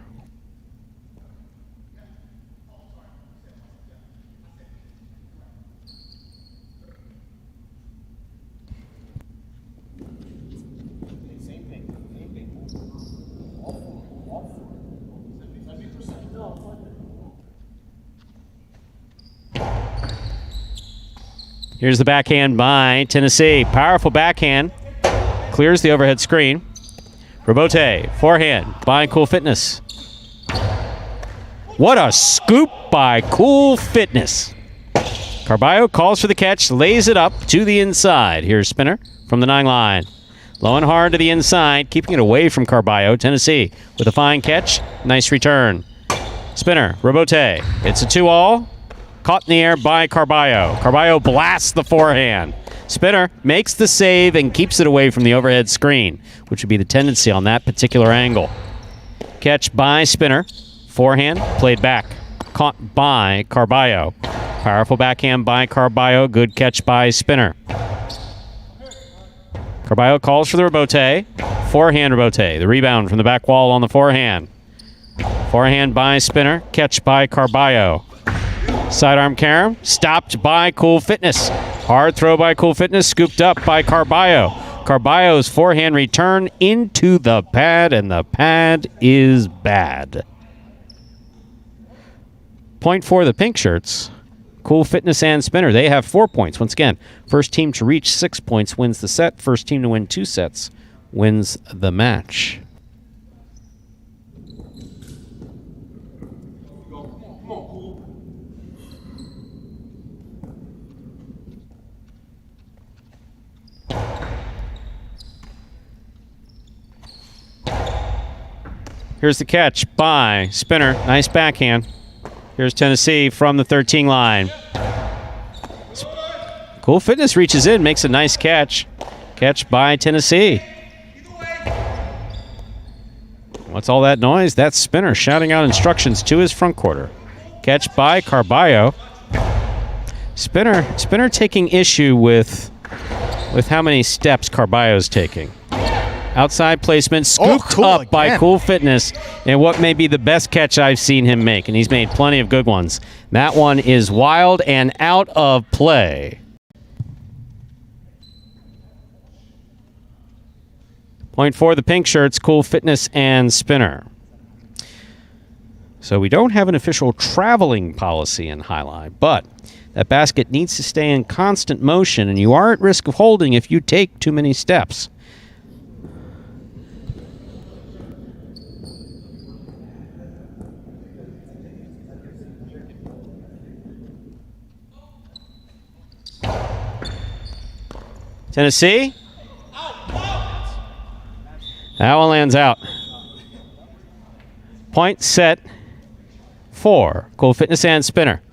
Here's the backhand by Tennessee. Powerful backhand. Clears the overhead screen. Robote, forehand by Cool Fitness. What a scoop by Cool Fitness. Carbio calls for the catch, lays it up to the inside. Here's Spinner from the 9 line. Low and hard to the inside, keeping it away from Carbio. Tennessee with a fine catch. Nice return. Spinner, Robote. It's a 2-all. Caught in the air by Carbio. Carbio blasts the forehand. Spinner makes the save and keeps it away from the overhead screen, which would be the tendency on that particular angle. Catch by Spinner. Forehand played back. Caught by Carbio. Powerful backhand by Carbio. Good catch by Spinner. Carbio calls for the Robote. Forehand Robote. The rebound from the back wall on the forehand. Forehand by Spinner. Catch by Carbio. Sidearm carom. Stopped by Cool Fitness. Hard throw by Cool Fitness. Scooped up by Carbio. Carbio's forehand return into the pad, and the pad is bad. Point for the pink shirts. Cool Fitness and Spinner. They have 4 points. Once again, first team to reach 6 points wins the set. First team to win 2 sets wins the match. Here's the catch by Spinner. Nice backhand. Here's Tennessee from the 13 line. Cool Fitness reaches in, makes a nice catch. Catch by Tennessee. What's all that noise? That's Spinner shouting out instructions to his front quarter. Catch by Carbio. Spinner taking issue with how many steps Carbio's taking. Outside placement, scooped cool up again by Cool Fitness, and what may be the best catch I've seen him make, and he's made plenty of good ones. That one is wild and out of play. Point for the pink shirts, Cool Fitness and Spinner. So we don't have an official traveling policy in Jai-Alai, but that basket needs to stay in constant motion, and you are at risk of holding if you take too many steps. Tennessee. That one lands out. Point set for Cool Fitness and Spinner.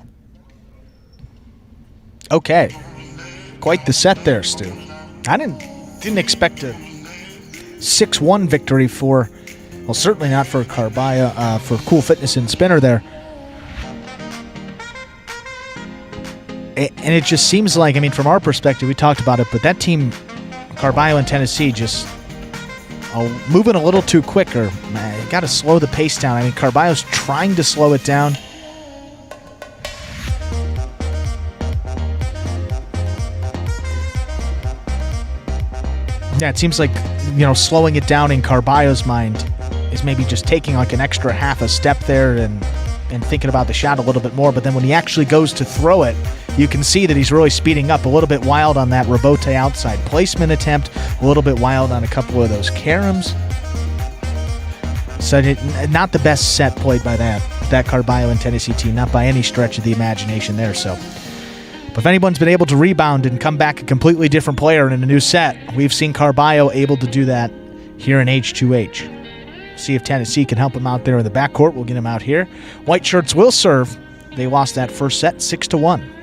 Okay. Quite the set there, Stu. I didn't expect a 6-1 victory for, well, certainly not for Carbio, for Cool Fitness and Spinner there. And it just seems like, I mean, from our perspective, we talked about it, but that team, Carbio and Tennessee, just moving a little too quick, or got to slow the pace down. I mean, Carbio's trying to slow it down. Yeah, it seems like, slowing it down in Carbio's mind is maybe just taking like an extra half a step there and thinking about the shot a little bit more. But then when he actually goes to throw it, you can see that he's really speeding up. A little bit wild on that Robote outside placement attempt. A little bit wild on a couple of those caroms. So not the best set played by that Carbio and Tennessee team. Not by any stretch of the imagination there. So, but if anyone's been able to rebound and come back a completely different player in a new set, we've seen Carbio able to do that here in H2H. See if Tennessee can help him out there in the backcourt. We'll get him out here. White shirts will serve. They lost that first set 6-1.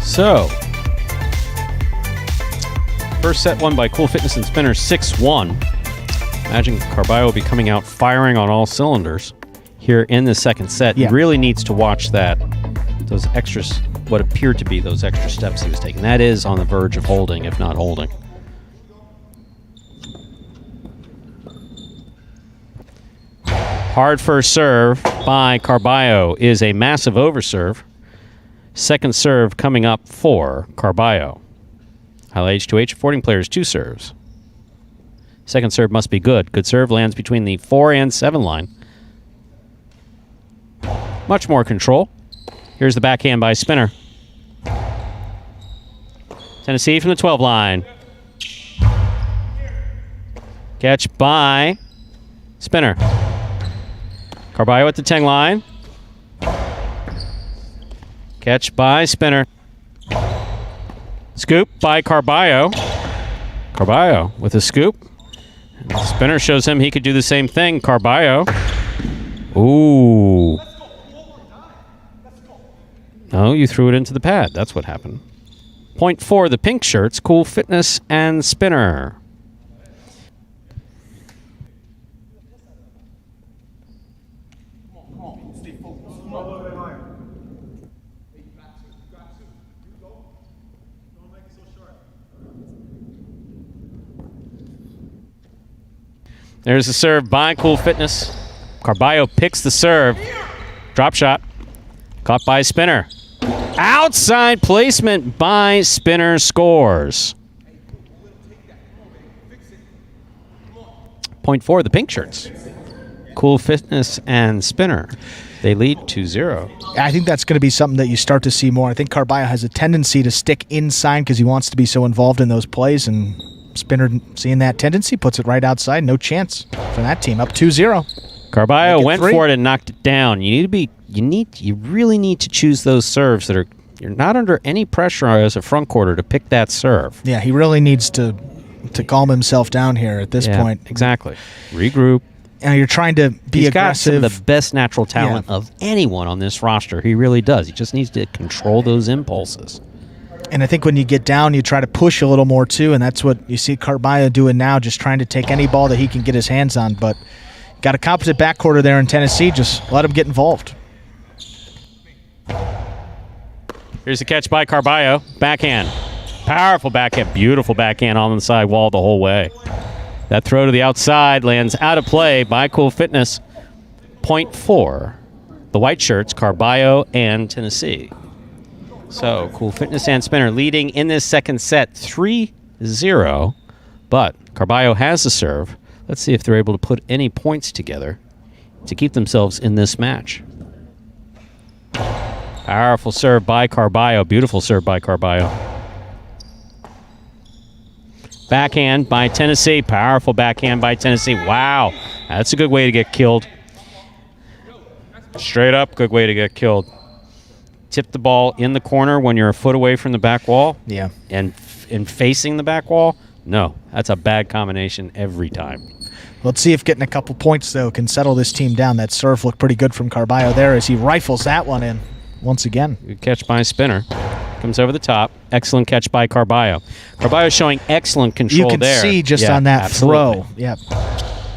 So, first set won by Cool Fitness and Spinner 6-1. Imagine Carbio will be coming out firing on all cylinders here in the second set. Yeah. He really needs to watch those extras, what appeared to be those extra steps he was taking. That is on the verge of holding, if not holding. Hard first serve by Carbio is a massive overserve. Second serve coming up for Carbio. Highlight H2H, affording players 2 serves. Second serve must be good. Good serve lands between the 4 and 7 line. Much more control. Here's the backhand by Spinner. Tennessee from the 12 line. Catch by Spinner. Carbio at the 10 line. Catch by Spinner. Scoop by Carbio. Carbio with a scoop. Spinner shows him he could do the same thing. Carbio. Ooh. No, you threw it into the pad. That's what happened. Point 4, the pink shirts, Cool Fitness and Spinner. There's the serve by Cool Fitness. Carbio picks the serve. Drop shot. Caught by Spinner. Outside placement by Spinner, scores. Point 4, the pink shirts. Cool Fitness and Spinner. They lead 2-0. I think that's going to be something that you start to see more. I think Carbio has a tendency to stick inside because he wants to be so involved in those plays, and Spinner, seeing that tendency, puts it right outside. No chance for that team. Up 2-0. Carbio went for it and knocked it down. You really need to choose those serves that you're not under any pressure as a front quarter to pick that serve. Yeah, he really needs to calm himself down here at this point. Exactly. Regroup. And you're trying to be aggressive. He's got some of the best natural talent of anyone on this roster. He really does. He just needs to control those impulses. And I think when you get down, you try to push a little more too, and that's what you see Carbio doing now, just trying to take any ball that he can get his hands on. But got a competent backcourt there in Tennessee. Just let him get involved. Here's the catch by Carbio. Backhand. Powerful backhand. Beautiful backhand on the side wall the whole way. That throw to the outside lands out of play by Cool Fitness. Point 4. The white shirts, Carbio and Tennessee. So, Cool Fitness and Spinner leading in this second set 3-0. But Carbio has the serve. Let's see if they're able to put any points together to keep themselves in this match. Powerful serve by Carbio. Beautiful serve by Carbio. Backhand by Tennessee. Powerful backhand by Tennessee. Wow. That's a good way to get killed. Straight up, good way to get killed. Tip the ball in the corner when you're a foot away from the back wall. Yeah. And facing the back wall. No, that's a bad combination every time. Let's see if getting a couple points, though, can settle this team down. That serve looked pretty good from Carbio there as he rifles that one in once again. Good catch by Spinner. Comes over the top. Excellent catch by Carbio. Carbio showing excellent control there. You can see just on that throw. Yep.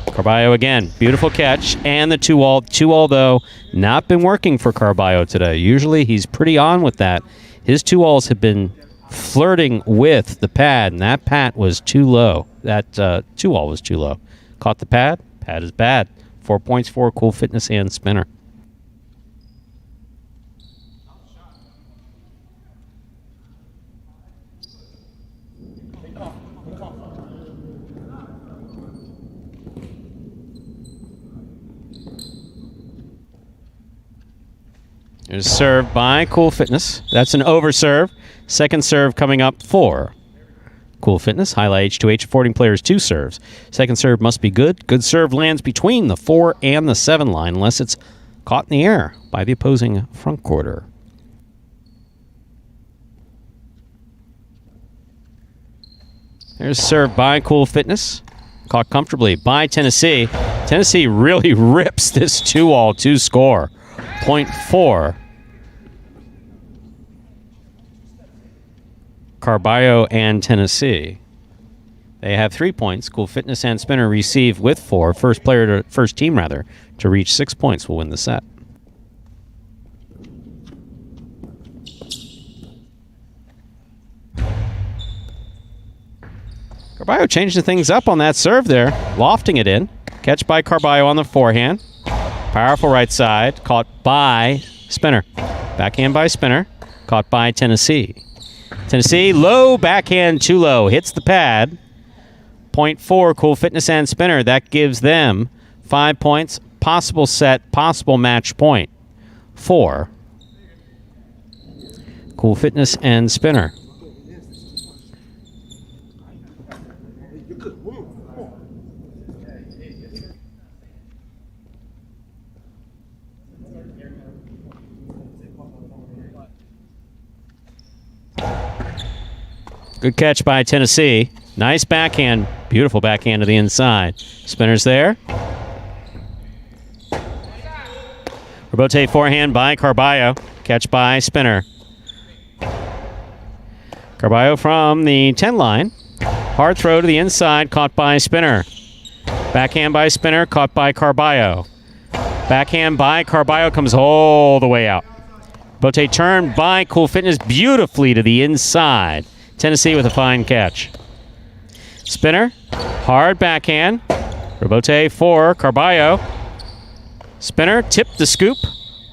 Carbio again. Beautiful catch. And the 2-all. 2-all, though, not been working for Carbio today. Usually he's pretty on with that. His 2-alls have been flirting with the pad, and that pad was too low. That 2-all was too low. Caught the pad. Pad is bad. 4 points for Cool Fitness and Spinner. There's a serve by Cool Fitness. That's an over serve. Second serve coming up for Cool Fitness. Highlight H2H, affording players 2 serves. Second serve must be good. Good serve lands between the 4 and the 7 line unless it's caught in the air by the opposing front quarter. There's a serve by Cool Fitness. Caught comfortably by Tennessee. Tennessee really rips this 2-all to score. Point 4. Carbio and Tennessee. They have 3 points. Cool Fitness and Spinner receive with 4. First team to reach 6 points will win the set. Carbio changing things up on that serve there, lofting it in. Catch by Carbio on the forehand. Powerful right side, caught by Spinner. Backhand by Spinner, caught by Tennessee. Tennessee, low backhand, too low. Hits the pad. Point 4, Cool Fitness and Spinner. That gives them 5 points. Possible set, possible match point. 4, Cool Fitness and Spinner. Good catch by Tennessee. Nice backhand. Beautiful backhand to the inside. Spinner's there. Rebote forehand by Carbio. Catch by Spinner. Carbio from the 10 line. Hard throw to the inside. Caught by Spinner. Backhand by Spinner. Caught by Carbio. Backhand by Carbio comes all the way out. Rebote turn by Cool Fitness beautifully to the inside. Tennessee with a fine catch. Spinner, hard backhand. Rebote for Carbio. Spinner, tip the scoop.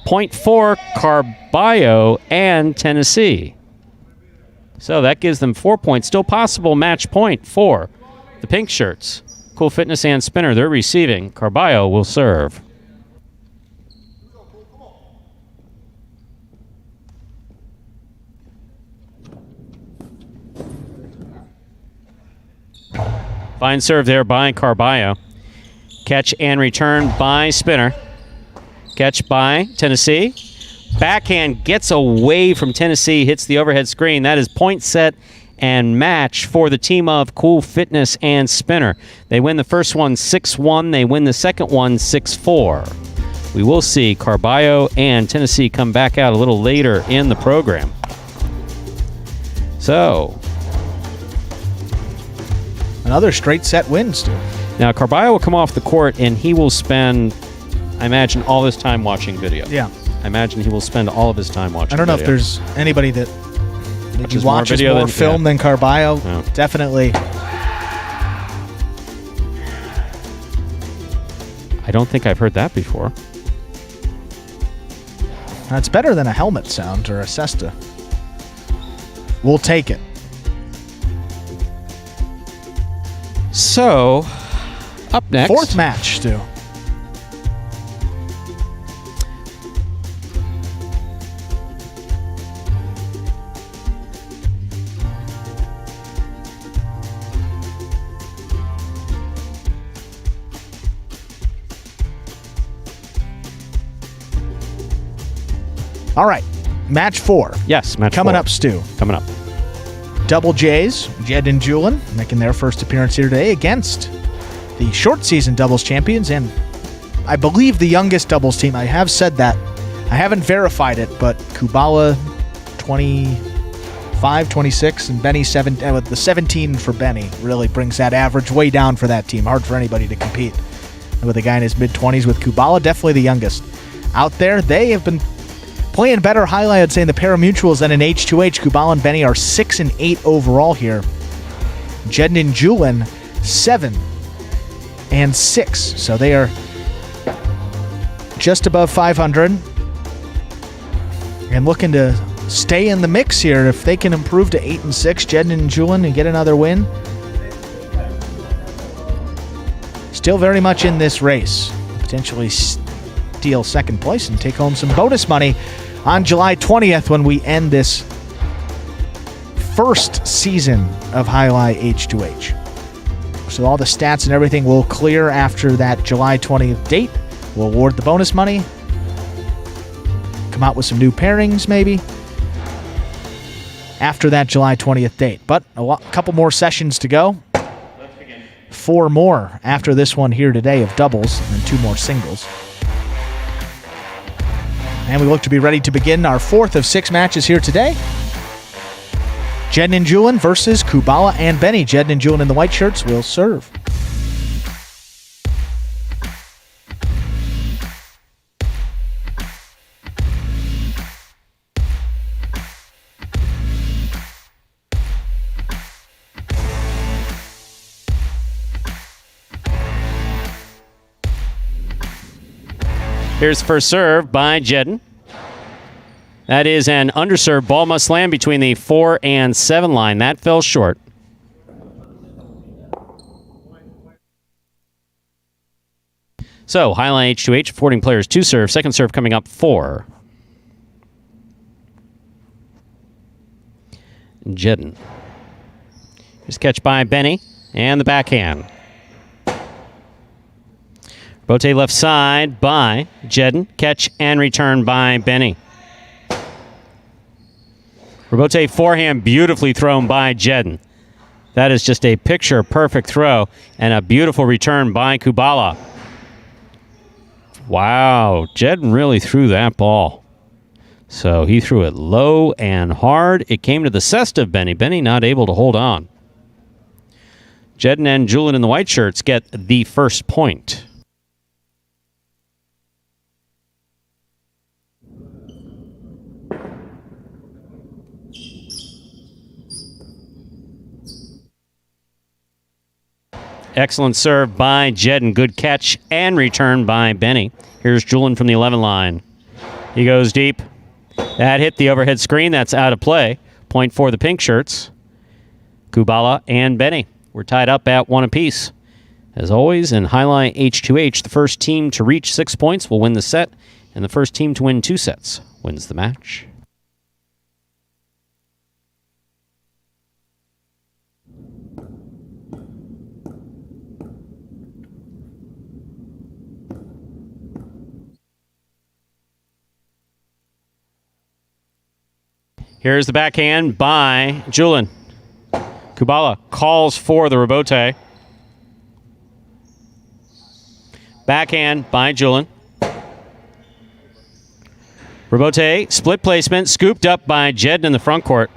Point for Carbio and Tennessee. So that gives them 4 points. Still possible match point for the pink shirts. Cool Fitness and Spinner, they're receiving. Carbio will serve. Fine serve there by Carbio. Catch and return by Spinner. Catch by Tennessee. Backhand gets away from Tennessee, hits the overhead screen. That is point set and match for the team of Cool Fitness and Spinner. They win the first one 6-1. They win the second one 6-4. We will see Carbio and Tennessee come back out a little later in the program. So, another straight set win, Stu. now Carbio will come off the court and he will spend, I imagine, all his time watching video. Yeah. I imagine he will spend all of his time watching video. I don't know if there's anybody that Watches watches more video more than- film than Carbio. No. Definitely. I don't think I've heard that before. That's better than a helmet sound or a Cesta. We'll take it. So, up next. Fourth match, Stu. All right, match 4. Yes, match Coming 4. up, Stu. Coming up. Double J's, Jed and Julin, making their first appearance here today against the short season doubles champions and I believe the youngest doubles team. I have said that. I haven't verified it, but Kubala 25, 26, and Benny 7. The 17 for Benny really brings that average way down for that team. Hard for anybody to compete with a guy in his mid-20s with Kubala, definitely the youngest out there. They have been playing better highlight, I'd say, in the pari-mutuels than in H2H. Kubala and Benny are 6 and 8 overall here. Jed and Julin 7 and 6. So they are just above 500 and looking to stay in the mix here. If they can improve to 8 and 6, Jed and Julin, and get another win, still very much in this race. Potentially steal second place and take home some bonus money on July 20th when we end this first season of Jai-Alai H2H. So all the stats and everything will clear after that July 20th date. We'll award the bonus money. Come out with some new pairings maybe after that July 20th date. But a couple more sessions to go. 4 more after this one here today of doubles, and then 2 more singles. And we look to be ready to begin our 4th of 6 matches here today. Jed and Julin versus Kubala and Benny. Jed and Julin in the white shirts will serve. Here's first serve by Jedden. That is an underserved. Ball must land between the 4 and 7 line. That fell short. So, Jai-Alai H2H affording players 2 serve. Second serve coming up 4. Jedden. Here's catch by Benny. And the backhand. Bote left side by Jedden. Catch and return by Benny. Robote forehand beautifully thrown by Jedden. That is just a picture-perfect throw and a beautiful return by Kubala. Wow, Jedden really threw that ball. So he threw it low and hard. It came to the cest of Benny. Benny not able to hold on. Jedden and Julian in the white shirts get the first point. Excellent serve by Jedden. Good catch and return by Benny. Here's Julian from the 11 line. He goes deep. That hit the overhead screen. That's out of play. Point for the pink shirts. Kubala and Benny. We're tied up at 1 apiece. As always, in Jai-Alai H2H, the first team to reach 6 points will win the set, and the first team to win 2 sets wins the match. Here's the backhand by Julian. Kubala calls for the rebote. Backhand by Julian. Rebote, split placement, scooped up by Jedden in the front court.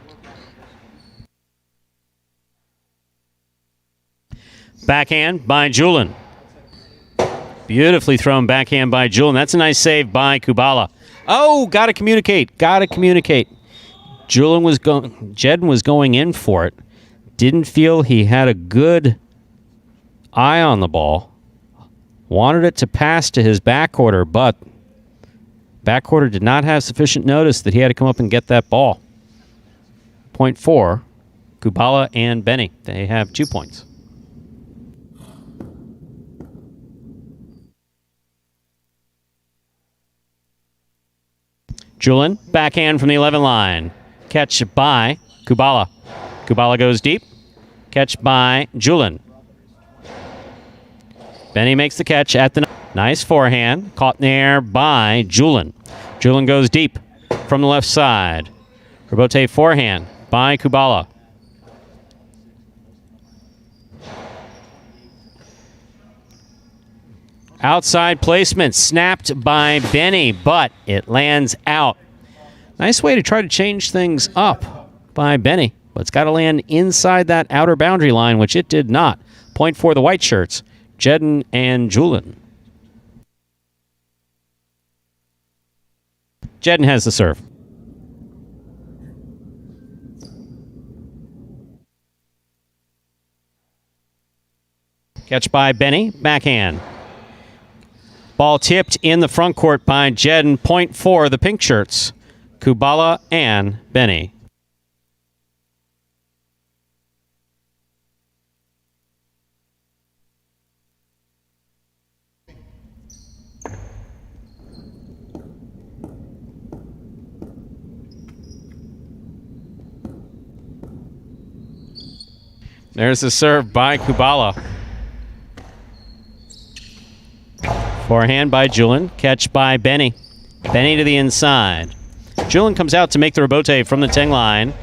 Backhand by Julian. Beautifully thrown backhand by Julian. That's a nice save by Kubala. Oh, gotta communicate. Jedden was going in for it. Didn't feel he had a good eye on the ball. Wanted it to pass to his backcourter, but backcourter did not have sufficient notice that he had to come up and get that ball. Point 4, Kubala and Benny. They have 2 points. Julian, backhand from the 11 line. Catch by Kubala. Kubala goes deep. Catch by Julian. Benny makes the catch at the... Nice forehand. Caught in the air by Julian. Julian goes deep from the left side. Rebote forehand by Kubala. Outside placement snapped by Benny, but it lands out. Nice way to try to change things up by Benny, but it's got to land inside that outer boundary line, which it did not. Point for the white shirts, Jedden and Julian. Jedden has the serve. Catch by Benny, backhand. Ball tipped in the front court by Jedden. Point for the pink shirts, Kubala and Benny. There's the serve by Kubala. Forehand by Julian. Catch by Benny. Benny to the inside. Julian comes out to make the rebote from the 10 line.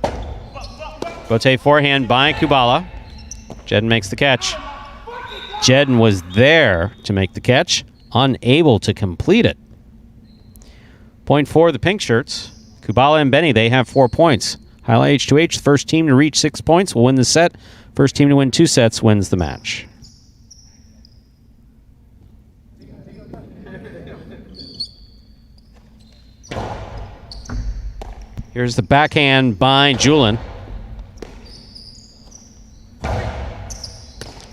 Rebote forehand by Kubala. Jedden makes the catch. Jedden was there to make the catch, unable to complete it. Point for the pink shirts. Kubala and Benny, they have 4 points. Jai-Alai H2H, the first team to reach 6 points will win the set. First team to win 2 sets wins the match. Here's the backhand by Julian.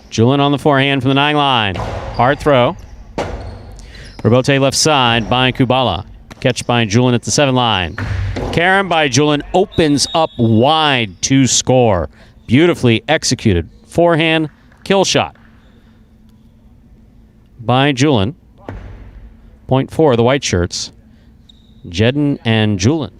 Julian on the forehand from the 9 line. Hard throw. Rebote left side by Kubala. Catch by Julin at the 7 line. Karen by Julin opens up wide to score. Beautifully executed. Forehand kill shot by Julin. Point 4, the white shirts. Jedden and Julin.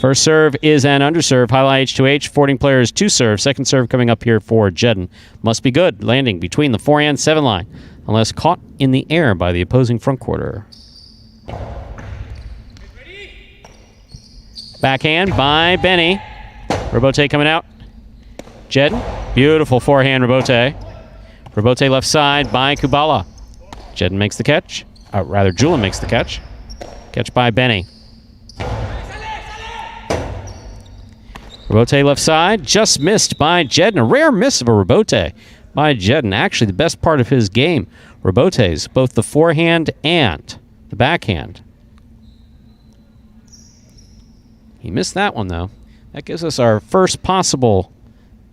First serve is an underserve. Jai-Alai H2H. Forwarding players to serve. Second serve coming up here for Jedden. Must be good. Landing between the 4 and 7 line. Unless caught in the air by the opposing front quarter. Backhand by Benny. Robote coming out. Jedden. Beautiful forehand Robote. Robote left side by Kubala. Jedden makes the catch. Rather, Julin makes the catch. Catch by Benny. Robote left side, just missed by Jedden. A rare miss of a Robote by Jedden. Actually, the best part of his game, Robotes, both the forehand and the backhand. He missed that one, though. That gives us our first possible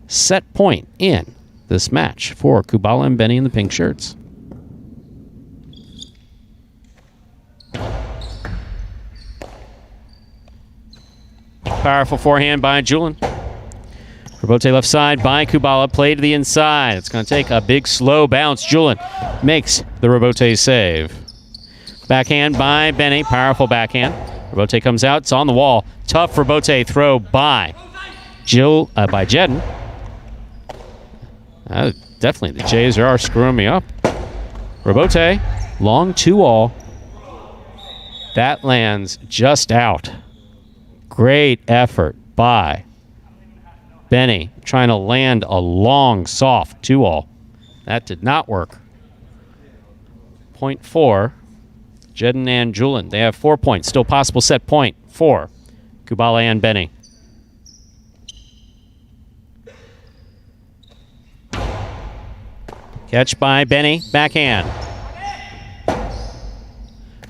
set point in this match for Kubala and Benny in the pink shirts. Powerful forehand by Julin. Robote left side by Kubala. Play to the inside. It's going to take a big slow bounce. Julin makes the Robote save. Backhand by Benny. Powerful backhand. Robote comes out. It's on the wall. Tough Robote throw by Jedden. Definitely the Jays are screwing me up. Robote, long 2-all. That lands just out. Great effort by Benny trying to land a long, soft 2-all. That did not work. Point 4, Jedden and Julin. They have 4 points. Still possible set point for Kubala and Benny. Catch by Benny. Backhand.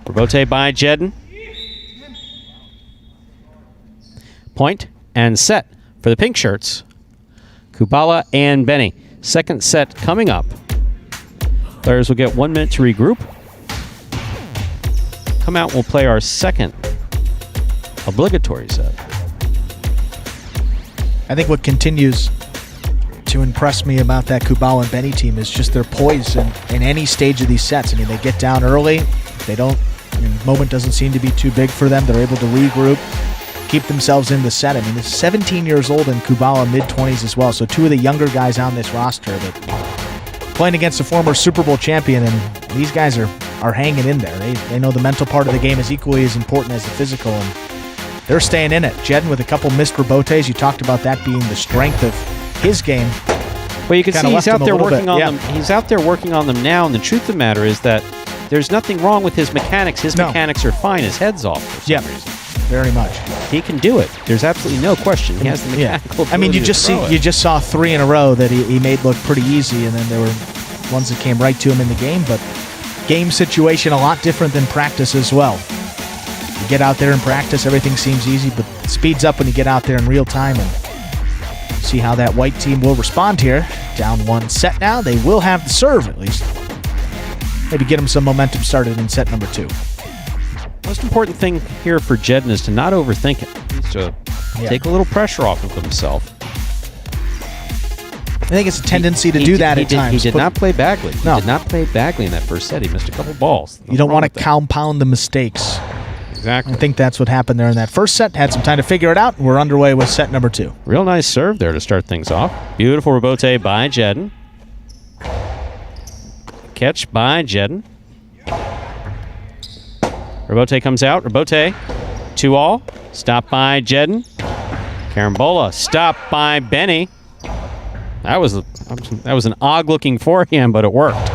Robote by Jedden. Point and set for the pink shirts. Kubala and Benny. Second set coming up. Players will get 1 minute to regroup. Come out, we'll play our second obligatory set. I think what continues to impress me about that Kubala and Benny team is just their poise in any stage of these sets. I mean, they get down early. The moment doesn't seem to be too big for them. They're able to regroup, keep themselves in the set. I mean, they're 17 years old and Kubala mid-20s as well. So 2 of the younger guys on this roster, but playing against a former Super Bowl champion, and these guys are hanging in there. They know the mental part of the game is equally as important as the physical, and they're staying in it. Jedden with a couple missed Robotes. You talked about that being the strength of his game. Well, you can see he's out there working on them. He's out there working on them now, and the truth of the matter is that there's nothing wrong with his mechanics. His mechanics are fine. His head's off for some reason. Very much. He can do it. There's absolutely no question. He has the mechanical ability. I mean, you just saw 3 in a row that he made look pretty easy, and then there were ones that came right to him in the game. But game situation a lot different than practice as well. You get out there in practice, everything seems easy, but it speeds up when you get out there in real time and see how that white team will respond here. Down 1 set now. They will have the serve at least. Maybe get them some momentum started in set number 2. Most important thing here for Jedden is to not overthink it. He needs to take a little pressure off of himself. I think it's a tendency to do that at times. He did not play badly. He did not play badly in that first set. He missed a couple balls. You don't want to compound the mistakes. Exactly. I think that's what happened there in that first set. Had some time to figure it out. We're underway with set number 2. Real nice serve there to start things off. Beautiful Robote by Jedden. Catch by Jedden. Robote comes out. Robote, 2-all. Stop by Jedden. Carambola, stop by Benny. That was an odd-looking forehand, but it worked.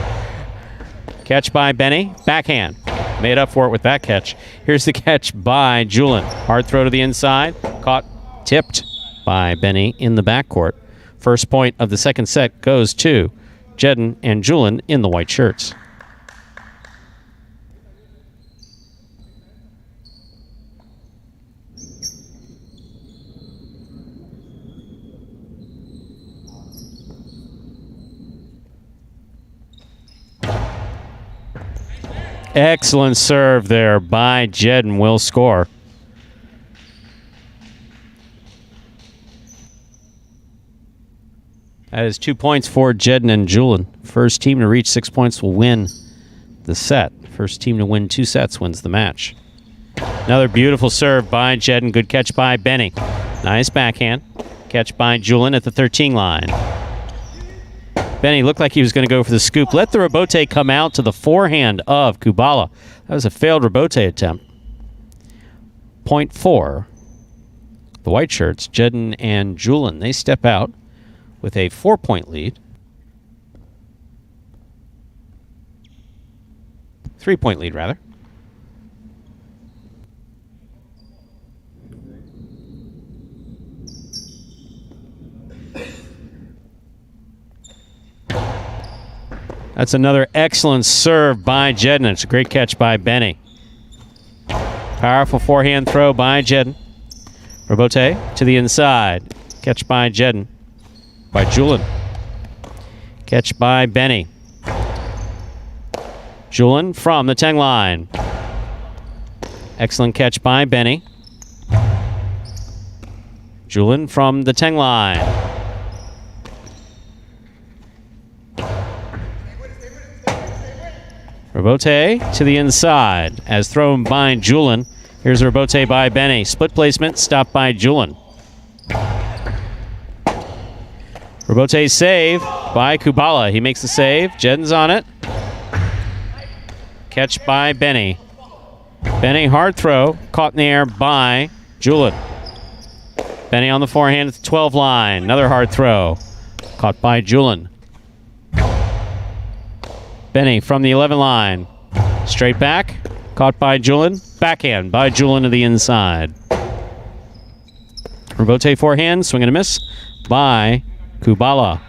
Catch by Benny. Backhand. Made up for it with that catch. Here's the catch by Julin. Hard throw to the inside. Caught, tipped by Benny in the backcourt. First point of the second set goes to Jedden and Julin in the white shirts. Excellent serve there by Jedden. Will score. That is 2 points for Jedden and Julian. First team to reach 6 points will win the set. First team to win 2 sets wins the match. Another beautiful serve by Jedden. Good catch by Benny. Nice backhand. Catch by Julian at the 13 line. Benny looked like he was going to go for the scoop. Let the rebote come out to the forehand of Kubala. That was a failed rebote attempt. Point 4. The white shirts, Jedden and Julian, they step out with a 4-point lead. 3-point lead, rather. That's another excellent serve by Jedden. It's a great catch by Benny. Powerful forehand throw by Jedden. Rebote to the inside. Catch by Jedden. By Julian. Catch by Benny. Julian from the 10 line. Excellent catch by Benny. Julian from the 10 line. Rebote to the inside as thrown by Julian. Here's a rebote by Benny. Split placement, stopped by Julian. Rebote save by Kubala. He makes the save. Jedden's on it. Catch by Benny. Benny, hard throw. Caught in the air by Julian. Benny on the forehand at the 12 line. Another hard throw. Caught by Julian. Benny from the 11 line. Straight back. Caught by Julian. Backhand by Julian to the inside. Rebote forehand. Swing and a miss by Kubala.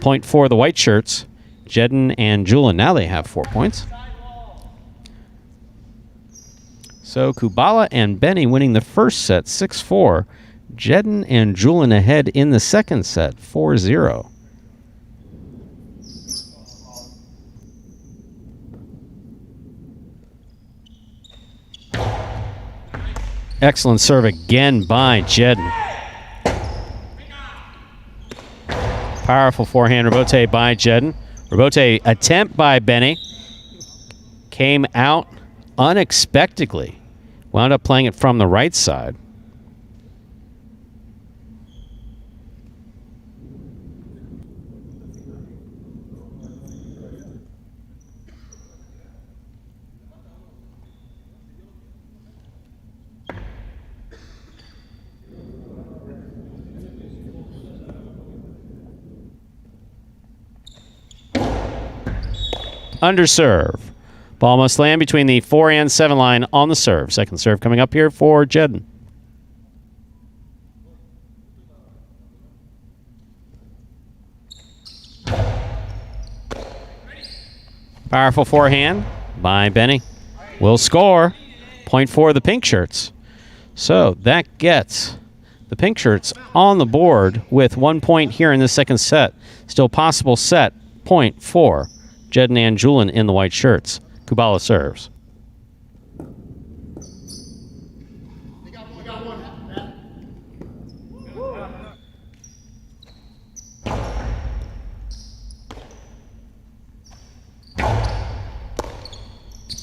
Point for the white shirts. Jedden and Julian. Now they have 4 points. So Kubala and Benny winning the first set 6-4. Jedden and Julian ahead in the second set 4-0. Excellent serve again by Jedden. Powerful forehand rebote by Jedden. Rebote attempt by Benny. Came out unexpectedly. Wound up playing it from the right side. Underserve. Ball must land between the 4 and 7 line on the serve. Second serve coming up here for Jedden. Powerful forehand by Benny. Will score. Point for the pink shirts. So that gets the pink shirts on the board with 1 point here in the second set. Still possible set. Point for Jedden and Julian in the white shirts. Kubala serves.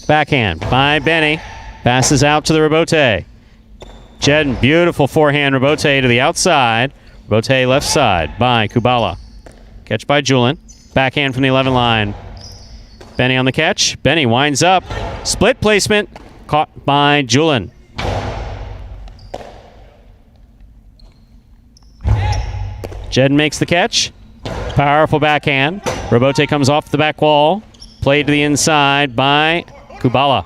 Backhand by Benny. Passes out to the rebote. Jedden, beautiful forehand rebote to the outside. Rebote left side by Kubala. Catch by Julian. Backhand from the 11 line. Benny on the catch. Benny winds up. Split placement. Caught by Julian. Jedden makes the catch. Powerful backhand. Rebote comes off the back wall. Played to the inside by Kubala.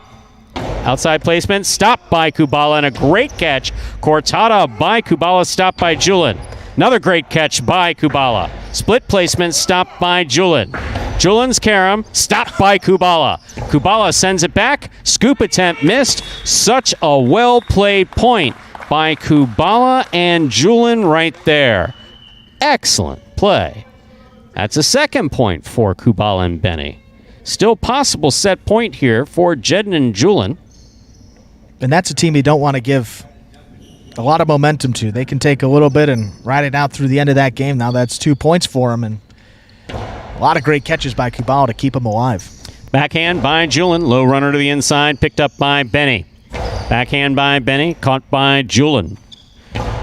Outside placement. Stopped by Kubala and a great catch. Cortada by Kubala. Stopped by Julian. Another great catch by Kubala. Split placement. Stopped by Julian. Julian's carom, stopped by Kubala. Kubala sends it back. Scoop attempt missed. Such a well-played point by Kubala and Julian right there. Excellent play. That's a second point for Kubala and Benny. Still possible set point here for Jedin and Julin. And that's a team you don't want to give a lot of momentum to. They can take a little bit and ride it out through the end of that game. Now that's 2 points for them, and a lot of great catches by Kubala to keep them alive. Backhand by Julin. Low runner to the inside, picked up by Benny. Backhand by Benny, caught by Julin.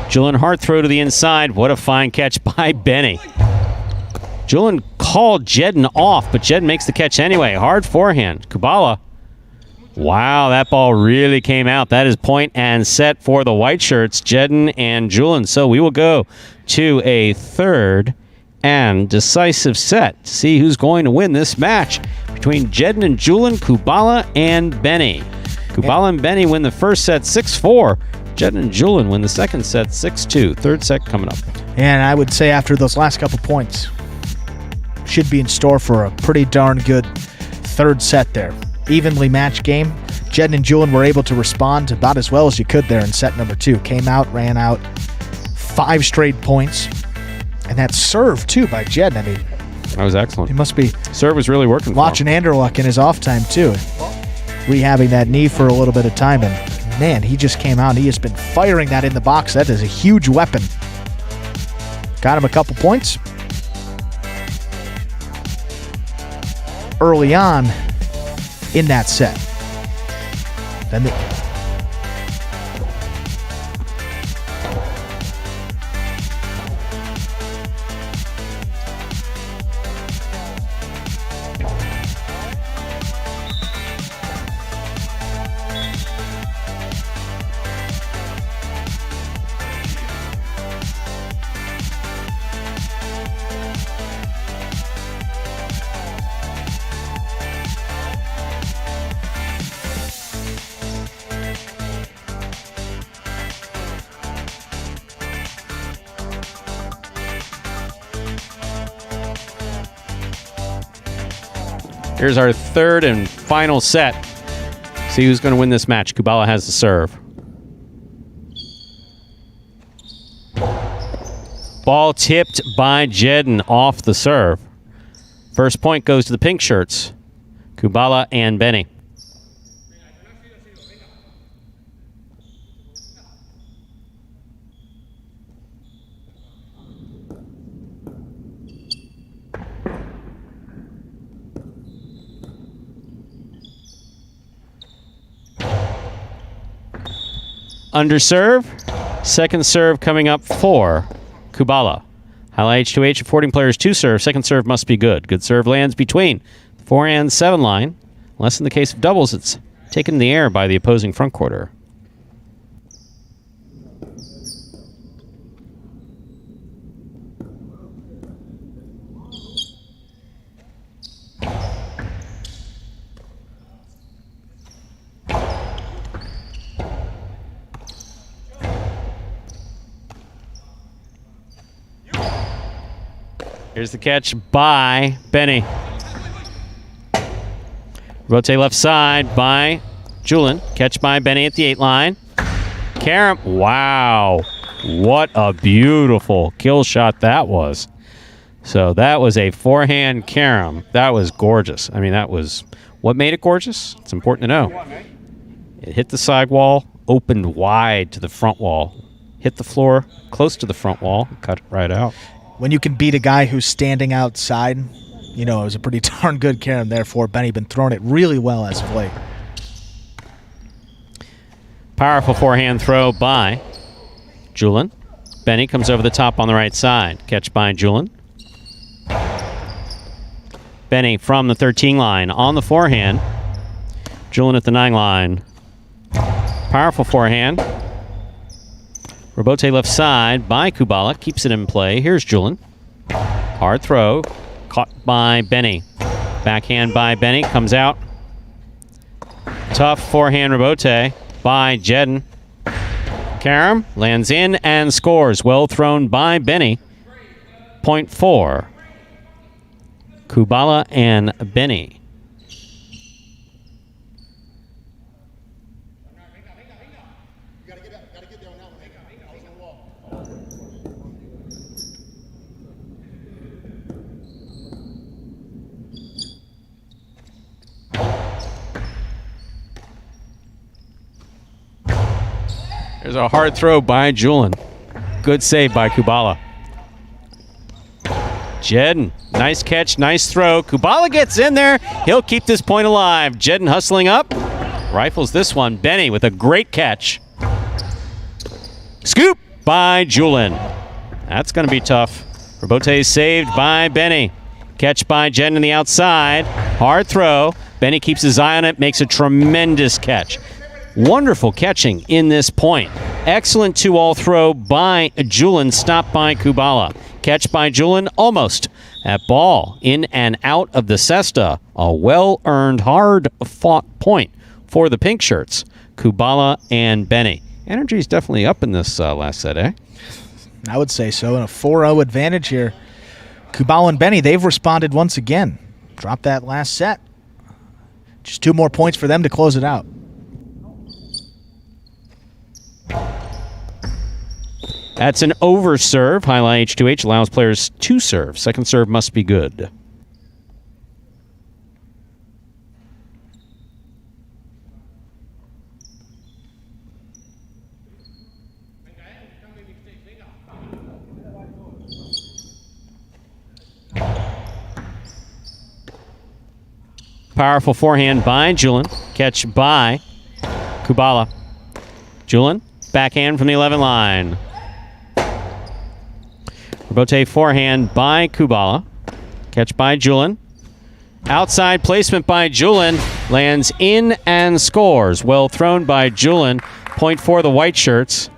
Julin hard throw to the inside. What a fine catch by Benny. Julin called Jedin off, but Jedin makes the catch anyway. Hard forehand. Kubala. Wow, that ball really came out. That is point and set for the white shirts, Jedin and Julin. So we will go to a third and decisive set to see who's going to win this match between Jedin and Julin, Kubala and Benny. Kubala and Benny win the first set 6-4. Jedin and Julin win the second set 6-2. Third set coming up. And I would say after those last couple points, should be in store for a pretty darn good third set there. Evenly matched game. Jedin and Julin were able to respond about as well as you could there in set number 2. Came out, ran out, 5 straight points. And that serve, too, by Jedin. I mean, that was excellent. He must be serve was really working watching Anderluck in his off time, too. Rehabbing that knee for a little bit of time. And, man, he just came out and he has been firing that in the box. That is a huge weapon. Got him a couple points early on in that set. Then here's our third and final set. See who's going to win this match. Kubala has the serve. Ball tipped by Jedin off the serve. First point goes to the pink shirts, Kubala and Benny. Under serve, second serve coming up for Kubala. Jai-Alai H2H affording players 2 serve. Second serve must be good. Good serve lands between the 4 and 7 line. Unless in the case of doubles, it's taken in the air by the opposing front quarter. Here's the catch by Benny. Rotate left side by Julin. Catch by Benny at the 8 line. Karam. Wow. What a beautiful kill shot that was. So that was a forehand Karam. That was gorgeous. I mean, that was what made it gorgeous. It's important to know. It hit the side wall, opened wide to the front wall, hit the floor close to the front wall, cut it right out. When you can beat a guy who's standing outside, you know, it was a pretty darn good Karam there for Benny. Been throwing it really well as of late. Powerful forehand throw by Julin. Benny comes over the top on the right side. Catch by Julin. Benny from the 13 line on the forehand. Julin at the 9 line. Powerful forehand. Robote left side by Kubala. Keeps it in play. Here's Julin. Hard throw. Caught by Benny. Backhand by Benny. Comes out. Tough forehand Robote by Jedin. Karam lands in and scores. Well thrown by Benny. Point 4. Kubala and Benny. There's a hard throw by Julian. Good save by Kubala. Jedden, nice catch, nice throw. Kubala gets in there. He'll keep this point alive. Jedden hustling up. Rifles this one. Benny with a great catch. Scoop by Julian. That's going to be tough. Robote saved by Benny. Catch by Jedden on the outside. Hard throw. Benny keeps his eye on it, makes a tremendous catch. Wonderful catching in this point. Excellent 2-all throw by Julian, stopped by Kubala. Catch by Julian, almost. That ball in and out of the cesta. A well-earned, hard-fought point for the pink shirts. Kubala and Benny. Energy's definitely up in this last set, eh? I would say so. And a 4-0 advantage here. Kubala and Benny, they've responded once again. Dropped that last set. Just 2 more points for them to close it out. That's an over serve. Jai-Alai H2H allows players to serve. Second serve must be good. Powerful forehand by Julian. Catch by Kubala. Julian, backhand from the 11 line. Robote forehand by Kubala. Catch by Julian. Outside placement by Julian. Lands in and scores. Well thrown by Julian. Point for the white shirts.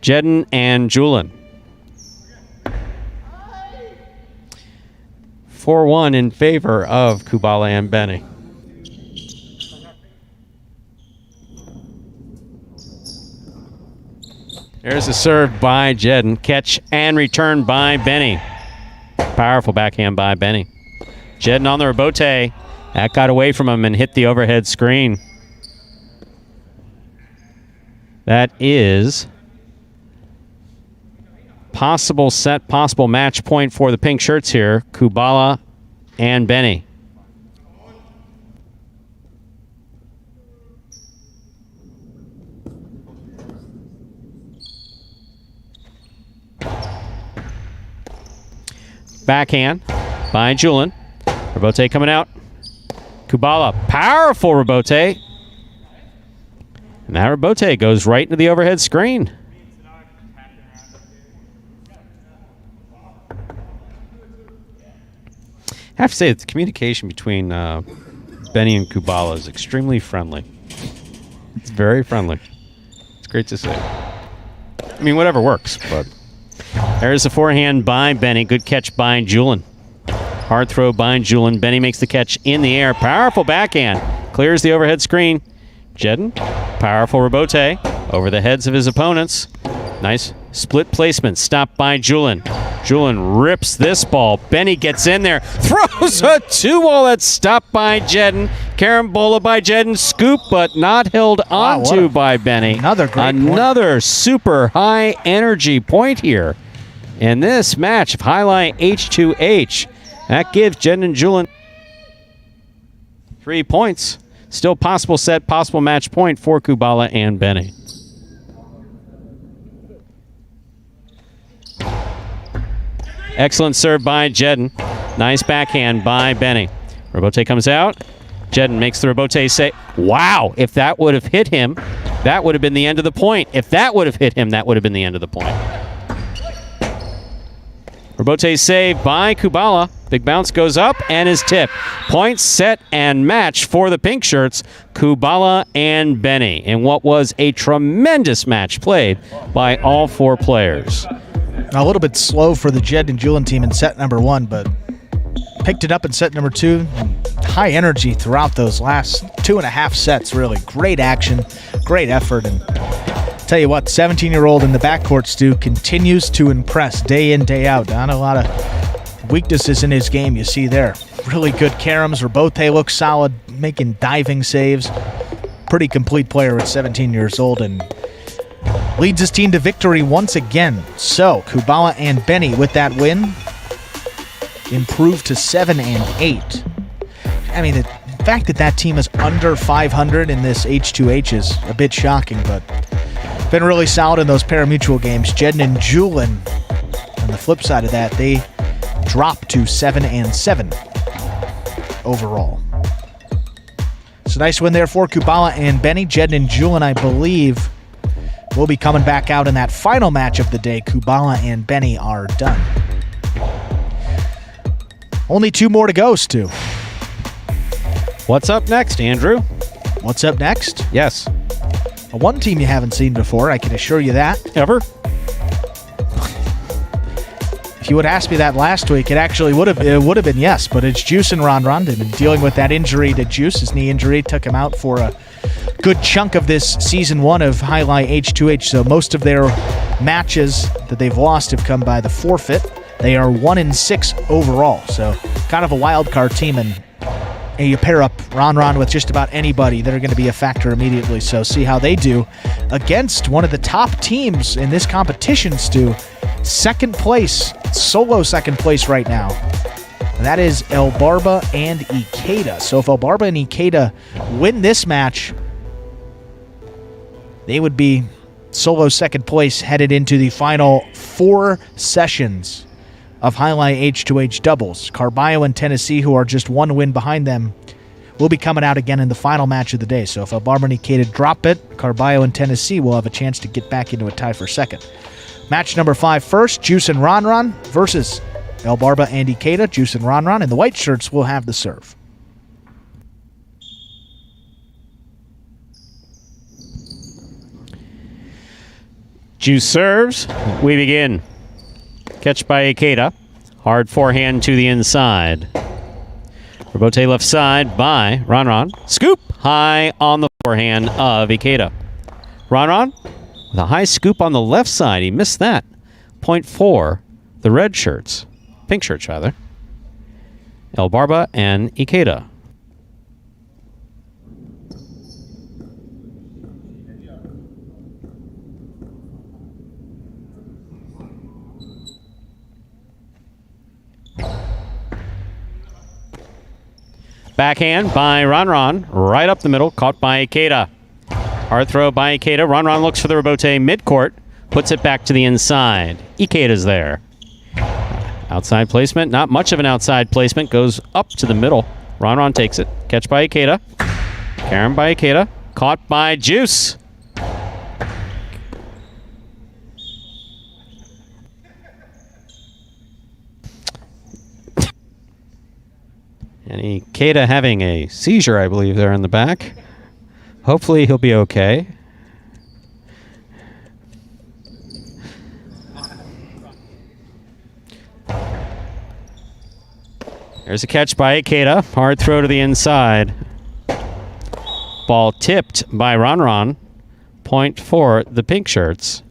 Jedden and Julian. 4-1 in favor of Kubala and Benny. There's a serve by Jedden. Catch and return by Benny. Powerful backhand by Benny. Jedden on the rebote. That got away from him and hit the overhead screen. That is possible set, possible match point for the pink shirts here. Kubala and Benny. Backhand by Julian. Rebote coming out. Kubala, powerful rebote. And that rebote goes right into the overhead screen. I have to say that the communication between Benny and Kubala is extremely friendly. It's very friendly. It's great to see. I mean, whatever works, but... There's the forehand by Benny. Good catch by Julian. Hard throw by Julian. Benny makes the catch in the air. Powerful backhand. Clears the overhead screen. Jedden. Powerful rebote. Over the heads of his opponents. Nice split placement. Stopped by Julian. Julian rips this ball. Benny gets in there. Throws a 2-ball that's stopped by Jedden. Carambola by Jedden. Scoop, but not held onto by Benny. Another super high energy point here in this match of Jai-Alai H2H. That gives Jedden and Julian 3 points. Still possible set, possible match point for Kubala and Benny. Excellent serve by Jedden. Nice backhand by Benny. Rebote comes out. Jedden makes the rebote say, wow, if that would have hit him, that would have been the end of the point. If that would have hit him, that would have been the end of the point. Rebote save by Kubala. Big bounce goes up and is tipped. Point, set, and match for the pink shirts, Kubala and Benny, in what was a tremendous match played by all 4 players. A little bit slow for the Jed and Julian team in set number 1, but picked it up in set number 2. High energy throughout those last 2.5 sets, really. Great action, great effort, and tell you what, 17-year-old in the backcourt, Stu, continues to impress day in, day out. Not a lot of weaknesses in his game you see there. Really good caroms. Rebote looks solid, making diving saves. Pretty complete player at 17 years old, and leads his team to victory once again. So, Kubala and Benny with that win improved to 7 and 8. I mean, the fact that that team is under 500 in this H2H is a bit shocking, but been really solid in those pari-mutuel games. Jedin and Julin, on the flip side of that, they dropped to 7-7 overall. It's a nice win there for Kubala and Benny. Jedin and Julin, I believe, will be coming back out in that final match of the day. Kubala and Benny are done. Only 2 more to go, Stu. What's up next, Andrew? What's up next? Yes. One team you haven't seen before, I can assure you that. Ever? If you would ask me that last week, it would have been yes, but it's Juice and Ron Ron. They've been dealing with that injury to Juice. His knee injury took him out for a good chunk of this Season 1 of Jai-Alai H2H, so most of their matches that they've lost have come by the forfeit. They are 1-6 overall, so kind of a wild card team, and you pair up Ron Ron with just about anybody, they're going to be a factor immediately. So see how they do against one of the top teams in this competition, Stu. Second place, solo second place right now. And that is Albarba and Ikeda. So if Albarba and Ikeda win this match, they would be solo second place headed into the final 4 sessions of Jai-Alai H2H doubles. Carbio and Tennessee, who are just 1 win behind them, will be coming out again in the final match of the day. So if Albarba and Ikeda drop it, Carbio and Tennessee will have a chance to get back into a tie for second. Match number 5 first, Juice and Ron Ron versus Albarba and Ikeda. Juice and Ron Ron, and the white shirts will have the serve. Juice serves. We begin. Catch by Ikeda. Hard forehand to the inside. Rebote left side by Ron Ron. Scoop high on the forehand of Ikeda. Ron Ron with a high scoop on the left side. He missed that. Point for the red shirts. Pink shirts, rather. Albarba and Ikeda. Backhand by Ron Ron, right up the middle, caught by Ikeda. Hard throw by Ikeda. Ron Ron looks for the rebote midcourt, puts it back to the inside. Ikeda's there. Outside placement, not much of an outside placement, goes up to the middle. Ron Ron takes it. Catch by Ikeda. Karen by Ikeda. Caught by Juice. And Ikeda having a seizure, I believe, there in the back. Hopefully he'll be okay. There's a catch by Ikeda. Hard throw to the inside. Ball tipped by Ron Ron. Point for the pink shirts.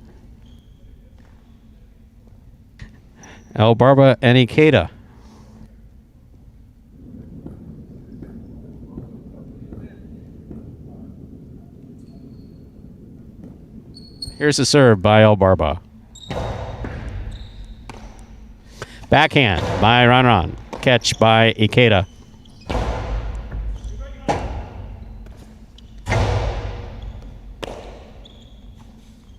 Albarba and Ikeda. Here's a serve by Albarba. Backhand by Ron Ron. Catch by Ikeda.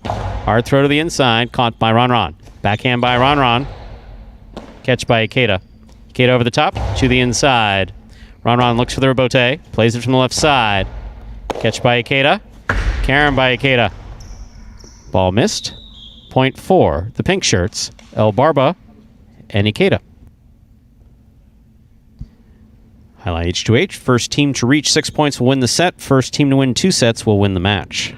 Hard throw to the inside. Caught by Ron Ron. Backhand by Ron Ron. Catch by Ikeda. Ikeda over the top to the inside. Ron Ron looks for the rebote. Plays it from the left side. Catch by Ikeda. Karen by Ikeda. Ball missed. Point for the pink shirts, Albarba and Ikeda. Jai-Alai H2H. First team to reach 6 points will win the set. First team to win 2 sets will win the match.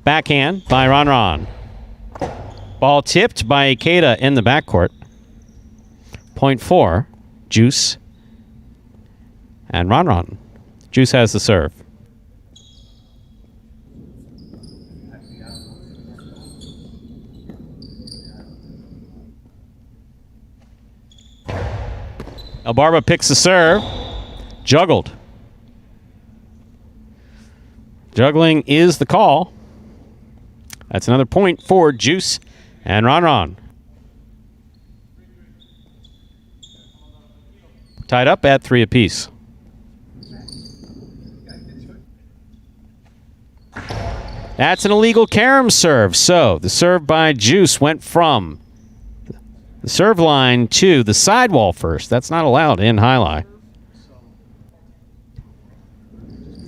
Backhand by Ron Ron. Ball tipped by Ikeda in the backcourt. Point for Juice and Ron Ron. Juice has the serve. Albarba picks the serve. Juggled. Juggling is the call. That's another point for Juice and Ron. Tied up at 3 apiece. That's an illegal carom serve. So the serve by Juice went from the serve line to the sidewall first. That's not allowed in Jai-Alai.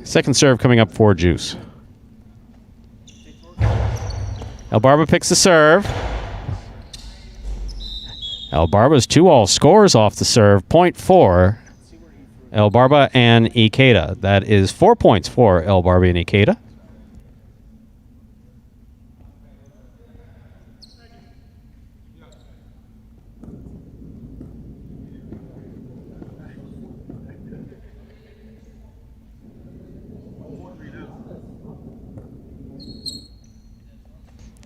Second serve coming up for Juice. Albarba picks the serve. Albarba's 2-all scores off the serve. Point for Albarba and Ikeda. That is 4 points for Albarba and Ikeda.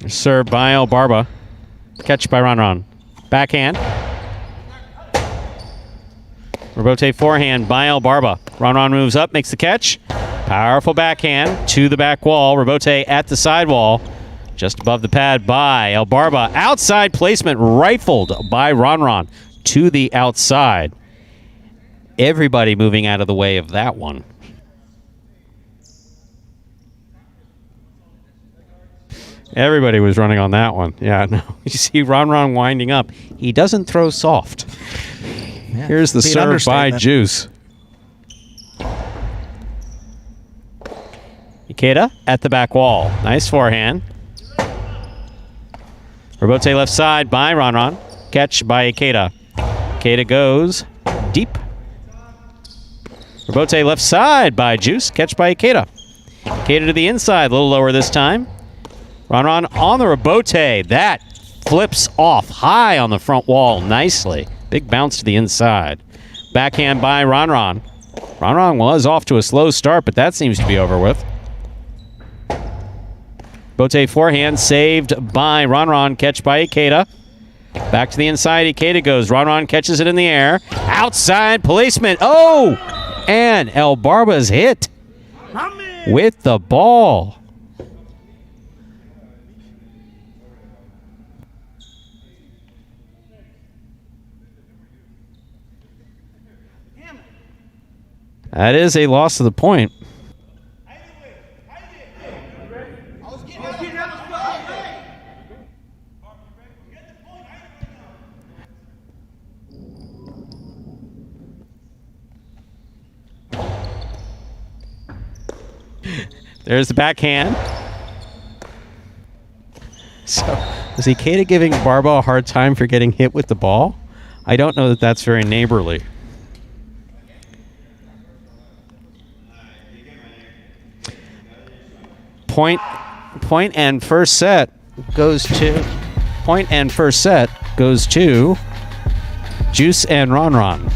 Serve by Albarba. Catch by Ron. Backhand. Rebote forehand by Albarba. Ron moves up, makes the catch. Powerful backhand to the back wall. Rebote at the sidewall. Just above the pad by Albarba. Outside placement rifled by Ron to the outside. Everybody moving out of the way of that one. Everybody was running on that one. Yeah, no. You see Ron winding up. He doesn't throw soft. Yeah, here's the serve by Juice. Ikeda at the back wall. Nice forehand. Rebote left side by Ron. Catch by Ikeda. Ikeda goes deep. Rebote left side by Juice. Catch by Ikeda. Ikeda to the inside. A little lower this time. Ron on the rebote. That flips off high on the front wall nicely. Big bounce to the inside. Backhand by Ron. Ron was off to a slow start, but that seems to be over with. Bote forehand saved by Ron. Catch by Ikeda. Back to the inside. Ikeda goes. Ron catches it in the air. Outside placement. Oh! And Albarba's hit with the ball. That is a loss of the point. There's the backhand. So, is Ikeda giving Barba a hard time for getting hit with the ball? I don't know that that's very neighborly. Point and first set goes to Juice and Ron.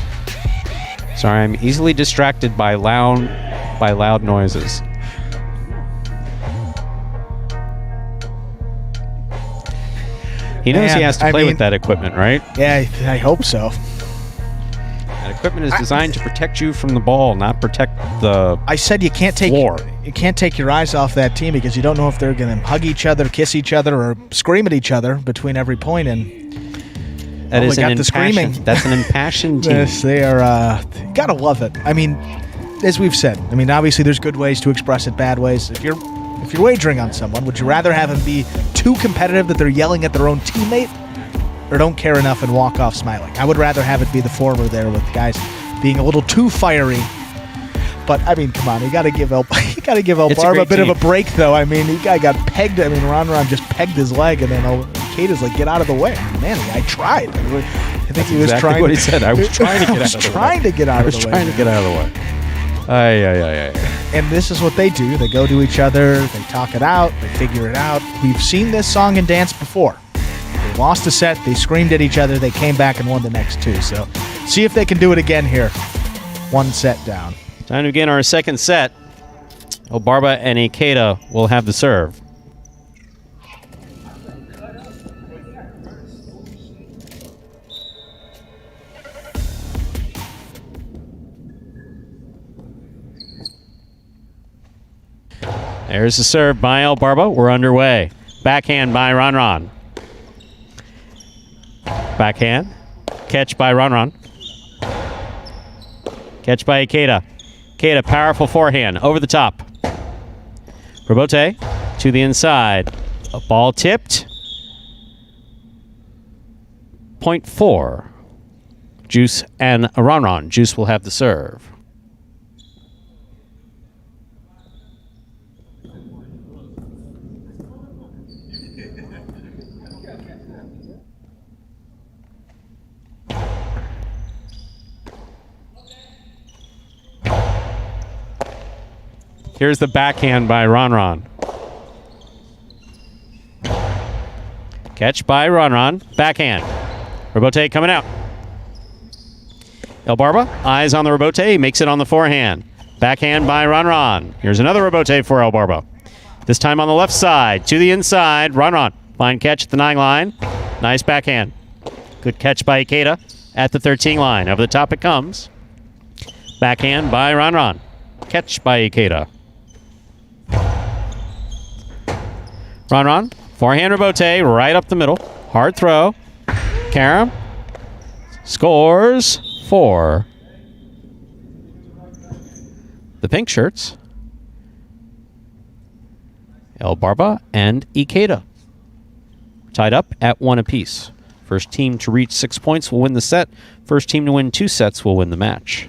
Sorry, I'm easily distracted by loud noises. He knows he has to play with that equipment, right? Yeah, I hope so. That equipment is designed to protect you from the ball, not protect the I said you can't take floor. You can't take your eyes off that team because you don't know if they're going to hug each other, kiss each other, or scream at each other between every point. And that is got the screaming. That's an impassioned team. Yes, they are. You gotta love it. I mean, as we've said, I mean, obviously there's good ways to express it, bad ways. If you're wagering on someone, would you rather have them be too competitive that they're yelling at their own teammate, or don't care enough and walk off smiling? I would rather have it be the former there, with guys being a little too fiery. But I mean, come on, you got to give Albarba a bit of a break, though. I mean, the guy got pegged. I mean, Ron just pegged his leg, and then Ikeda's like, "Get out of the way." Man, I tried. I think he was exactly trying. What he said. I was trying to get out of the way. Trying to get out of the way. Trying to get out of the way. And this is what they do. They go to each other. They talk it out. They figure it out. We've seen this song and dance before. They lost a set. They screamed at each other. They came back and won the next two. So, see if they can do it again here. One set down. Time to begin our second set. Albarba and Ikeda will have the serve. There's the serve by Albarba. We're underway. Backhand by Ron. Backhand. Catch by Ron. Catch by Ikeda. Ikeda, powerful forehand. Over the top. Robote to the inside. A ball tipped. Point 4. Juice and Ron. Juice will have the serve. Here's the backhand by Ron. Catch by Ron. Backhand. Robote coming out. Albarba, eyes on the Robote. He makes it on the forehand. Backhand by Ron. Here's another Robote for Albarba. This time on the left side. To the inside. Ron. Fine catch at the 9 line. Nice backhand. Good catch by Ikeda at the 13 line. Over the top it comes. Backhand by Ron. Catch by Ikeda. Ron. Forehand Robote right up the middle. Hard throw. Karam scores for the pink shirts. Albarba and Ikeda. Tied up at 1 apiece. First team to reach 6 points will win the set. First team to win 2 sets will win the match.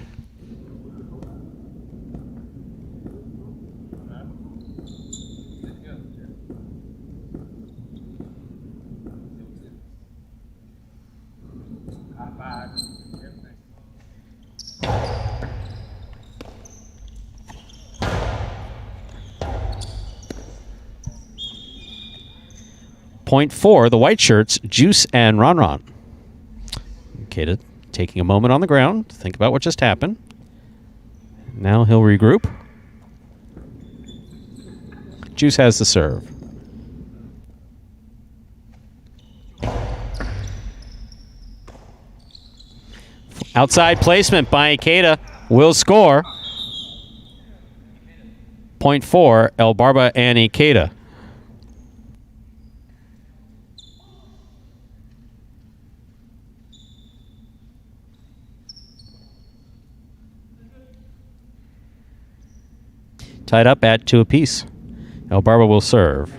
Point 4, the white shirts, Juice and Ron. Ikeda taking a moment on the ground to think about what just happened. Now he'll regroup. Juice has the serve. Outside placement by Ikeda will score. Point 4, Albarba and Ikeda. Tied up at 2 apiece. Albarba will serve.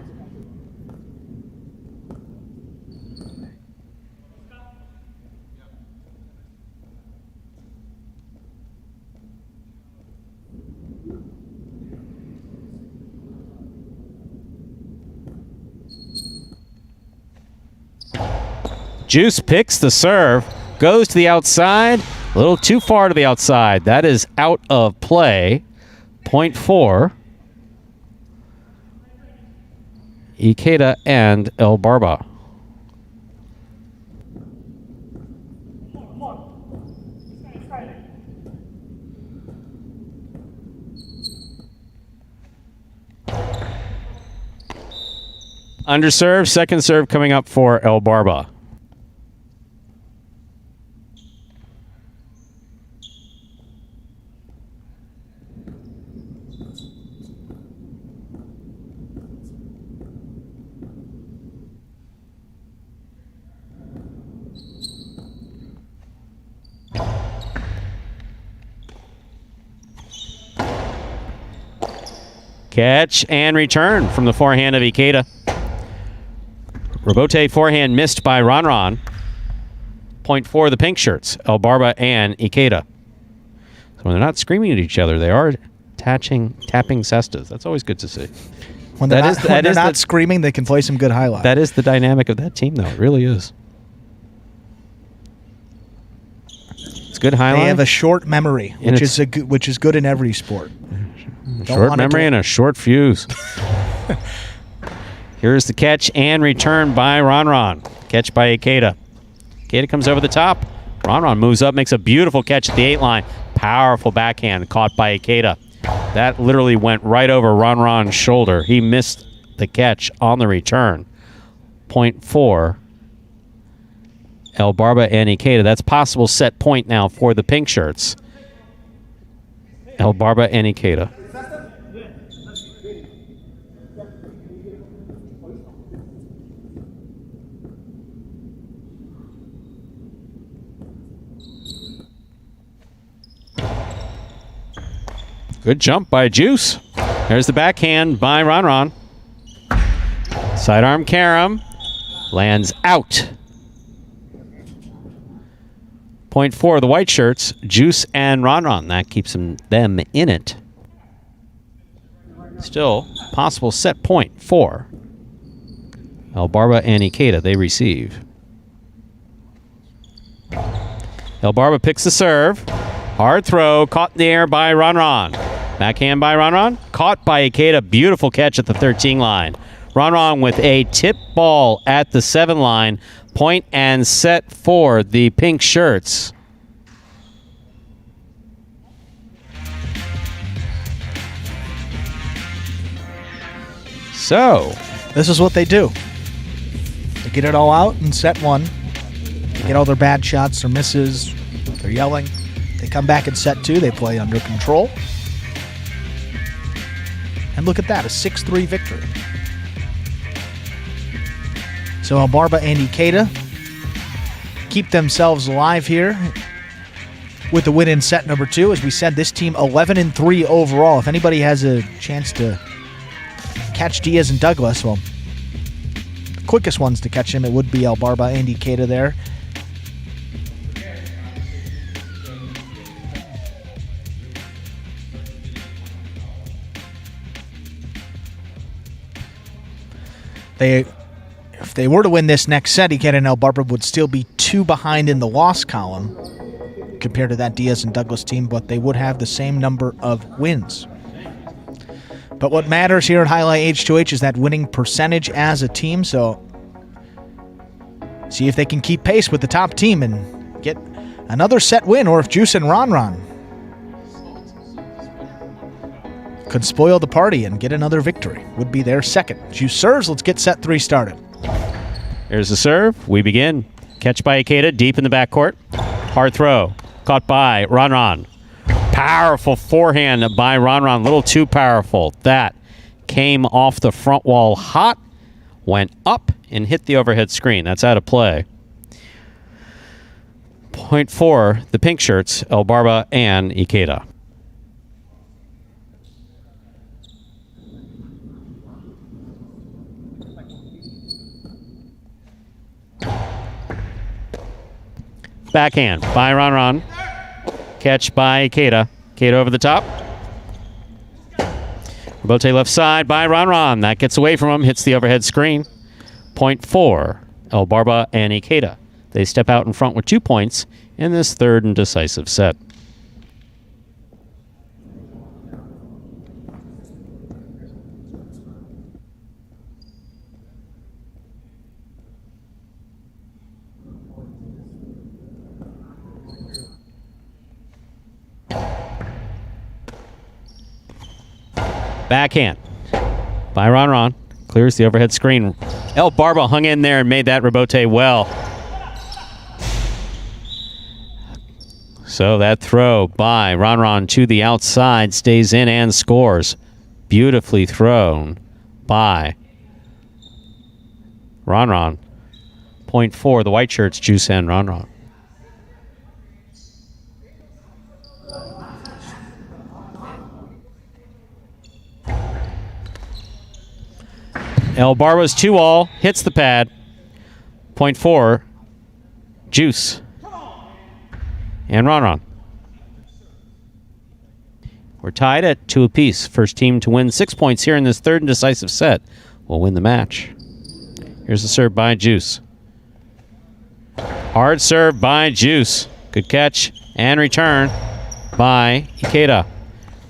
Juice picks the serve, goes to the outside, a little too far to the outside. That is out of play. Point 4. Ikeda and Albarba. Underserve, second serve coming up for Albarba. Catch and return from the forehand of Ikeda. Robote forehand missed by Ron. Point 4, the pink shirts, Albarba and Ikeda. So when they're not screaming at each other, they are tapping cestas. That's always good to see. When they're not screaming, they can play some good highlight. That is the dynamic of that team, though. It really is. It's good highlight. They have a short memory, which is good in every sport. Short memory and a short fuse. Here's the catch and return by Ron. Catch by Ikeda. Ikeda comes over the top. Ron moves up, makes a beautiful catch at the 8 line. Powerful backhand caught by Ikeda. That literally went right over Ron's shoulder. He missed the catch on the return. Point 4. Albarba and Ikeda. That's possible set point now for the pink shirts. Albarba and Ikeda. Good jump by Juice. There's the backhand by Ron. Sidearm carom. Lands out. Point 4, the white shirts, Juice and Ron. That keeps them in it. Still, possible set point for Albarba and Ikeda. They receive. Albarba picks the serve. Hard throw, caught in the air by Ron. Backhand by Ron. Caught by Ikeda. Beautiful catch at the 13 line. Ron with a tip ball at the 7 line. Point and set for the pink shirts. So, this is what they do. They get it all out in set 1. They get all their bad shots, their misses, they're yelling. They come back in set 2. They play under control. And look at that, a 6-3 victory. So Albarba and Ikeda keep themselves alive here with the win in set number 2. As we said, this team 11-3 overall. If anybody has a chance to catch Diaz and Douglas, well, the quickest ones to catch him, it would be Albarba and Ikeda there. If they were to win this next set, Ikeda and Albarba would still be 2 behind in the loss column compared to that Diaz and Douglas team, but they would have the same number of wins. But what matters here at Jai-Alai H2H is that winning percentage as a team, so see if they can keep pace with the top team and get another set win, or if Juice and Ron could spoil the party and get another victory. Would be their second. Juice serves. Let's get set 3 started. Here's the serve. We begin. Catch by Ikeda deep in the backcourt. Hard throw. Caught by Ron. Powerful forehand by Ron. A little too powerful. That came off the front wall hot, went up, and hit the overhead screen. That's out of play. Point 4, the pink shirts, Albarba and Ikeda. Backhand by Ron. Catch by Ikeda. Ikeda over the top. Rebote left side by Ron. That gets away from him. Hits the overhead screen. Point 4, Albarba and Ikeda. They step out in front with 2 points in this third and decisive set. Backhand by Ron. Clears the overhead screen. Albarba hung in there and made that rebote well. So that throw by Ron to the outside stays in and scores. Beautifully thrown by Ron. Point 4, the white shirts, Juice and Ron. Albarba's 2-all, hits the pad. Point 4, Juice and Ron. We're tied at 2 apiece. First team to win 6 points here in this third and decisive set will win the match. Here's the serve by Juice. Hard serve by Juice. Good catch and return by Ikeda.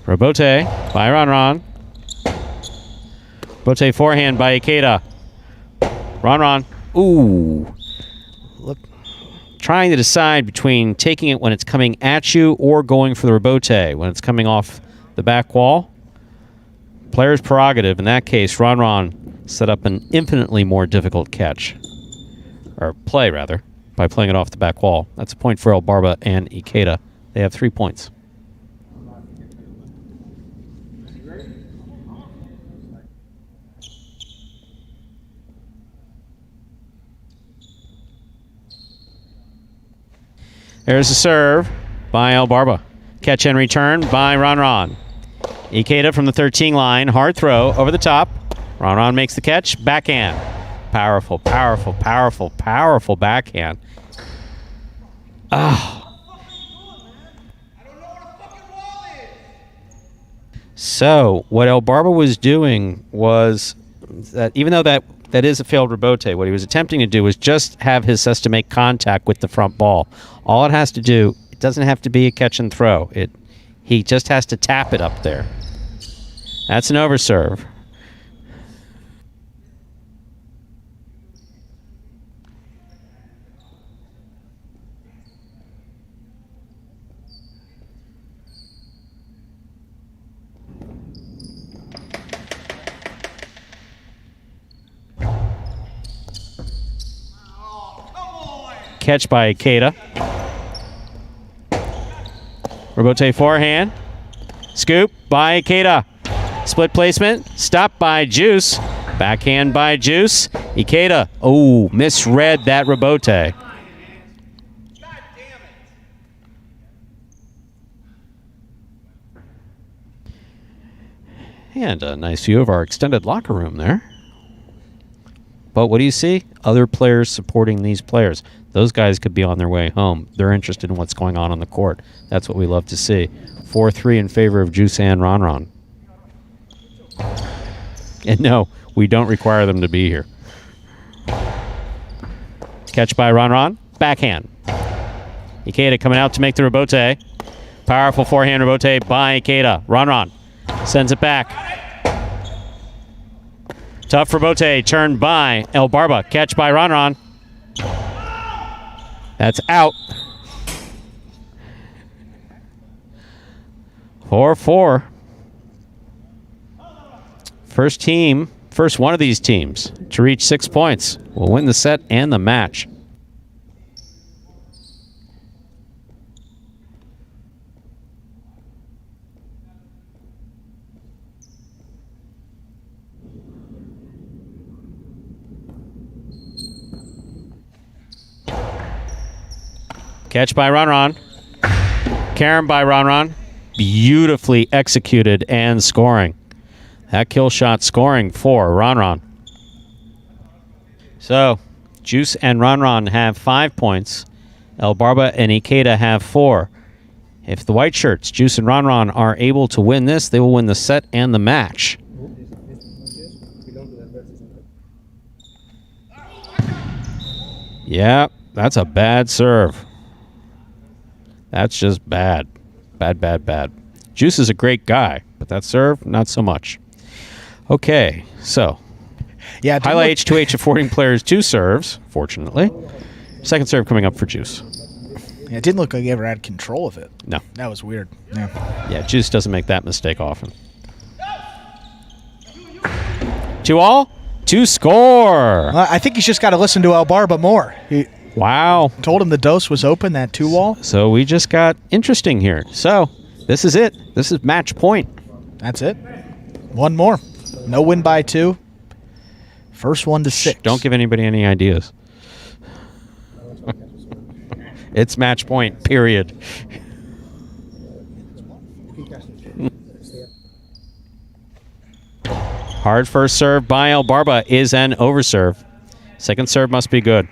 Rebote by Ron. Rebote forehand by Ikeda. Ron. Ooh. Look. Trying to decide between taking it when it's coming at you or going for the rebote when it's coming off the back wall. Player's prerogative. In that case, Ron set up an infinitely more difficult catch. Or play, rather, by playing it off the back wall. That's a point for Albarba and Ikeda. They have 3 points. There's a serve by Albarba. Catch and return by Ron. Ikeda from the 13 line. Hard throw over the top. Ron makes the catch. Backhand. Powerful, powerful, powerful, powerful backhand. Oh. So what Albarba was doing was that even though that is a failed rebote, what he was attempting to do was just have his cesta make contact with the front ball. All it has to do, it doesn't have to be a catch and throw. He just has to tap it up there. That's an overserve. Catch by Ikeda. Rebote forehand. Scoop by Ikeda. Split placement. Stop by Juice. Backhand by Juice. Ikeda. Oh, misread that rebote. And a nice view of our extended locker room there. But what do you see? Other players supporting these players. Those guys could be on their way home. They're interested in what's going on the court. That's what we love to see. 4-3 in favor of Juice and Ron. And no, we don't require them to be here. Catch by Ron. Backhand. Ikeda coming out to make the rebote. Powerful forehand rebote by Ikeda. Ron sends it back. Tough rebote turned by Albarba. Catch by Ron. That's out. 4-4. First one of these teams to reach 6 points will win the set and the match. Catch by Ron. Carom by Ron. Beautifully executed and scoring. That kill shot scoring for Ron. So, Juice and Ron have 5 points. Albarba and Ikeda have 4. If the white shirts, Juice and Ron are able to win this, they will win the set and the match. Yeah, that's a bad serve. That's just bad. Bad. Juice is a great guy, but that serve, not so much. Okay, so. Yeah, Jai-Alai H2H affording players 2 serves, fortunately. Second serve coming up for Juice. Yeah, it didn't look like he ever had control of it. No. That was weird. Yeah, Juice doesn't make that mistake often. 2-all to score. I think he's just got to listen to Albarba more. Wow. Told him the dose was open, that 2-wall. So we just got interesting here. So this is it. This is match point. That's it. One more. No win by 2. First one to 6. Don't give anybody any ideas. It's match point, period. Hard first serve by Albarba is an overserve. Second serve must be good.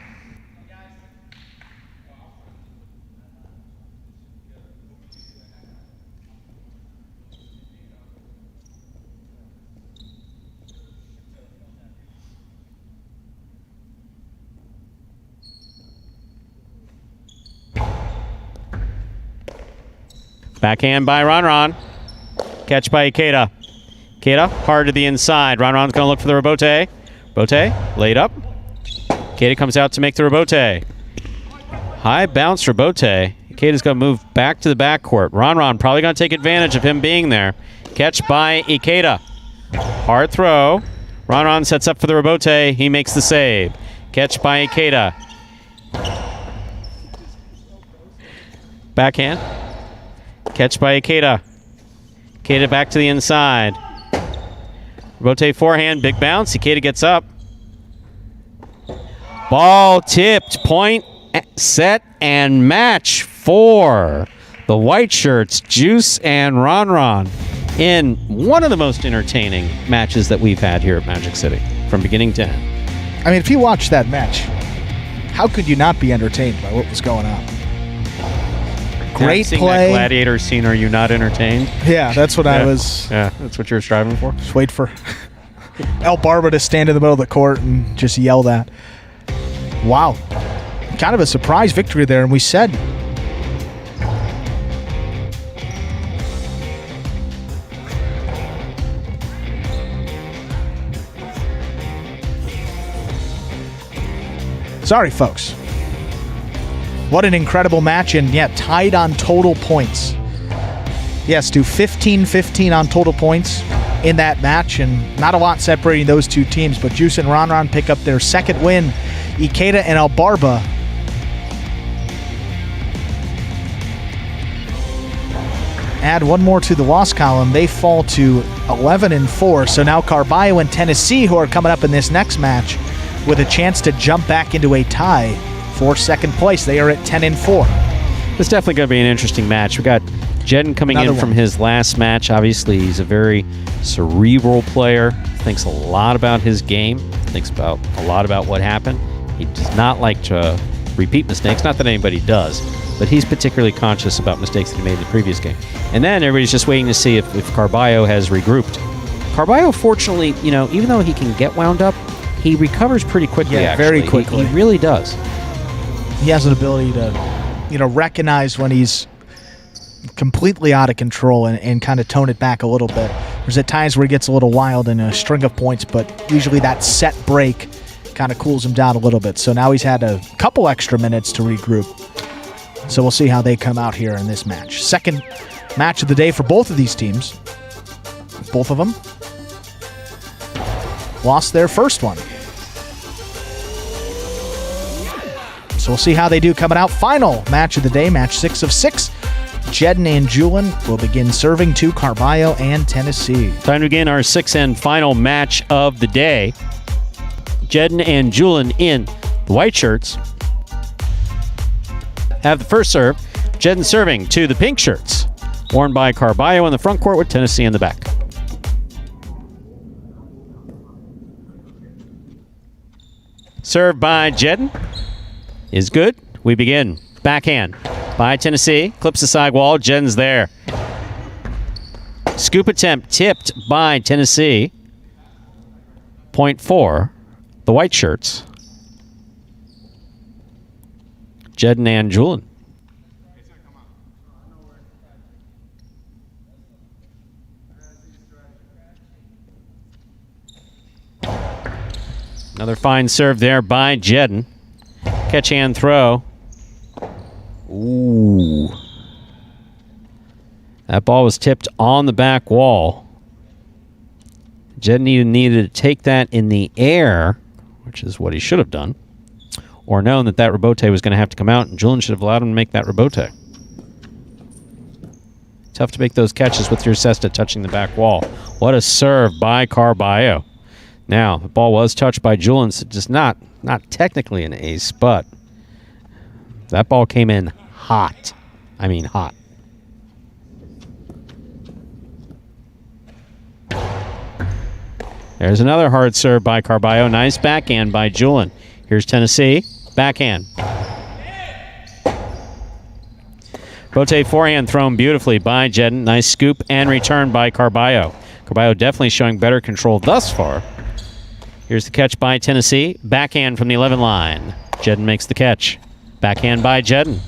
Backhand by Ron. Catch by Ikeda. Ikeda, hard to the inside. Ron's going to look for the rebote. Rebote, laid up. Ikeda comes out to make the rebote. High bounce rebote. Ikeda's going to move back to the backcourt. Ron probably going to take advantage of him being there. Catch by Ikeda. Hard throw. Ron sets up for the rebote. He makes the save. Catch by Ikeda. Backhand. Catch by Ikeda. Ikeda back to the inside. Rotate forehand, big bounce. Ikeda gets up. Ball tipped. Point, set, and match for the white shirts, Juice and Ron. in one of the most entertaining matches that we've had here at Magic City from beginning to end. I mean, if you watch that match, how could you not be entertained by what was going on? Great Seeing play. That gladiator scene, are you not entertained? Yeah, that's what I was. Yeah, that's what you're striving for. Just wait for Albarba to stand in the middle of the court and just yell that. Wow. Kind of a surprise victory there, and we said sorry, folks. What an incredible match, and yeah, tied on total points. Yes, to 15-15 on total points in that match, and not a lot separating those two teams, but Juice and Ron pick up their second win. Ikeda and Albarba add one more to the loss column. They fall to 11-4, so now Carbio and Tennessee, who are coming up in this next match, with a chance to jump back into a tie for second place. They are at 10-4. It's definitely going to be an interesting match. We got Jedden coming in from his last match. Obviously, he's a very cerebral player. Thinks a lot about his game. Thinks about a lot about what happened. He does not like to repeat mistakes. Not that anybody does, but he's particularly conscious about mistakes that he made in the previous game. And then everybody's just waiting to see if Carbio has regrouped. Carbio, fortunately, even though he can get wound up, he recovers pretty quickly. Yeah, very quickly. He really does. He has an ability to, recognize when he's completely out of control and kind of tone it back a little bit. There's at times where he gets a little wild in a string of points, but usually that set break kind of cools him down a little bit. So now he's had a couple extra minutes to regroup. So we'll see how they come out here in this match. Second match of the day for both of these teams. Both of them lost their first one. So we'll see how they do coming out. Final match of the day, match 6 of 6. Jedden and Julian will begin serving to Carbio and Tennessee. Time to begin our 6th and final match of the day. Jedden and Julian in the white shirts have the first serve. Jedden serving to the pink shirts, worn by Carbio in the front court with Tennessee in the back. Serve by Jedden is good. We begin. Backhand by Tennessee. Clips the side wall. Jedden's there. Scoop attempt tipped by Tennessee. Point for the white shirts. Jedden and Julian. Another fine serve there by Jedden. Catch and throw. Ooh. That ball was tipped on the back wall. Jedden needed to take that in the air, which is what he should have done, or known that rebote was going to have to come out, and Julian should have allowed him to make that rebote. Tough to make those catches with your cesta touching the back wall. What a serve by Carbio. Now, the ball was touched by Julian, so just not technically an ace, but that ball came in hot. I mean hot. There's another hard serve by Carbio. Nice backhand by Julian. Here's Tennessee. Backhand. Bote forehand thrown beautifully by Jedden. Nice scoop and return by Carbio. Carbio definitely showing better control thus far. Here's the catch by Tennessee. Backhand from the 11 line. Jedden makes the catch. Backhand by Jedden.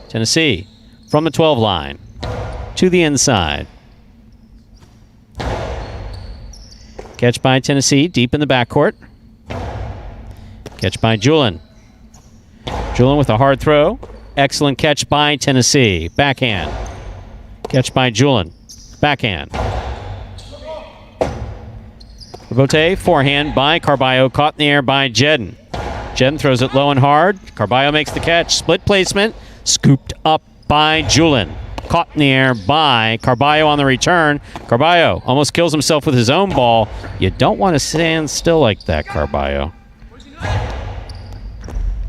Tennessee from the 12 line to the inside. Catch by Tennessee deep in the backcourt. Catch by Julian. Julian with a hard throw. Excellent catch by Tennessee. Backhand. Catch by Julian. Backhand. Bote, forehand by Carbio, caught in the air by Jedden. Jedden throws it low and hard. Carbio makes the catch. Split placement. Scooped up by Julian. Caught in the air by Carbio on the return. Carbio almost kills himself with his own ball. You don't want to stand still like that, Carbio.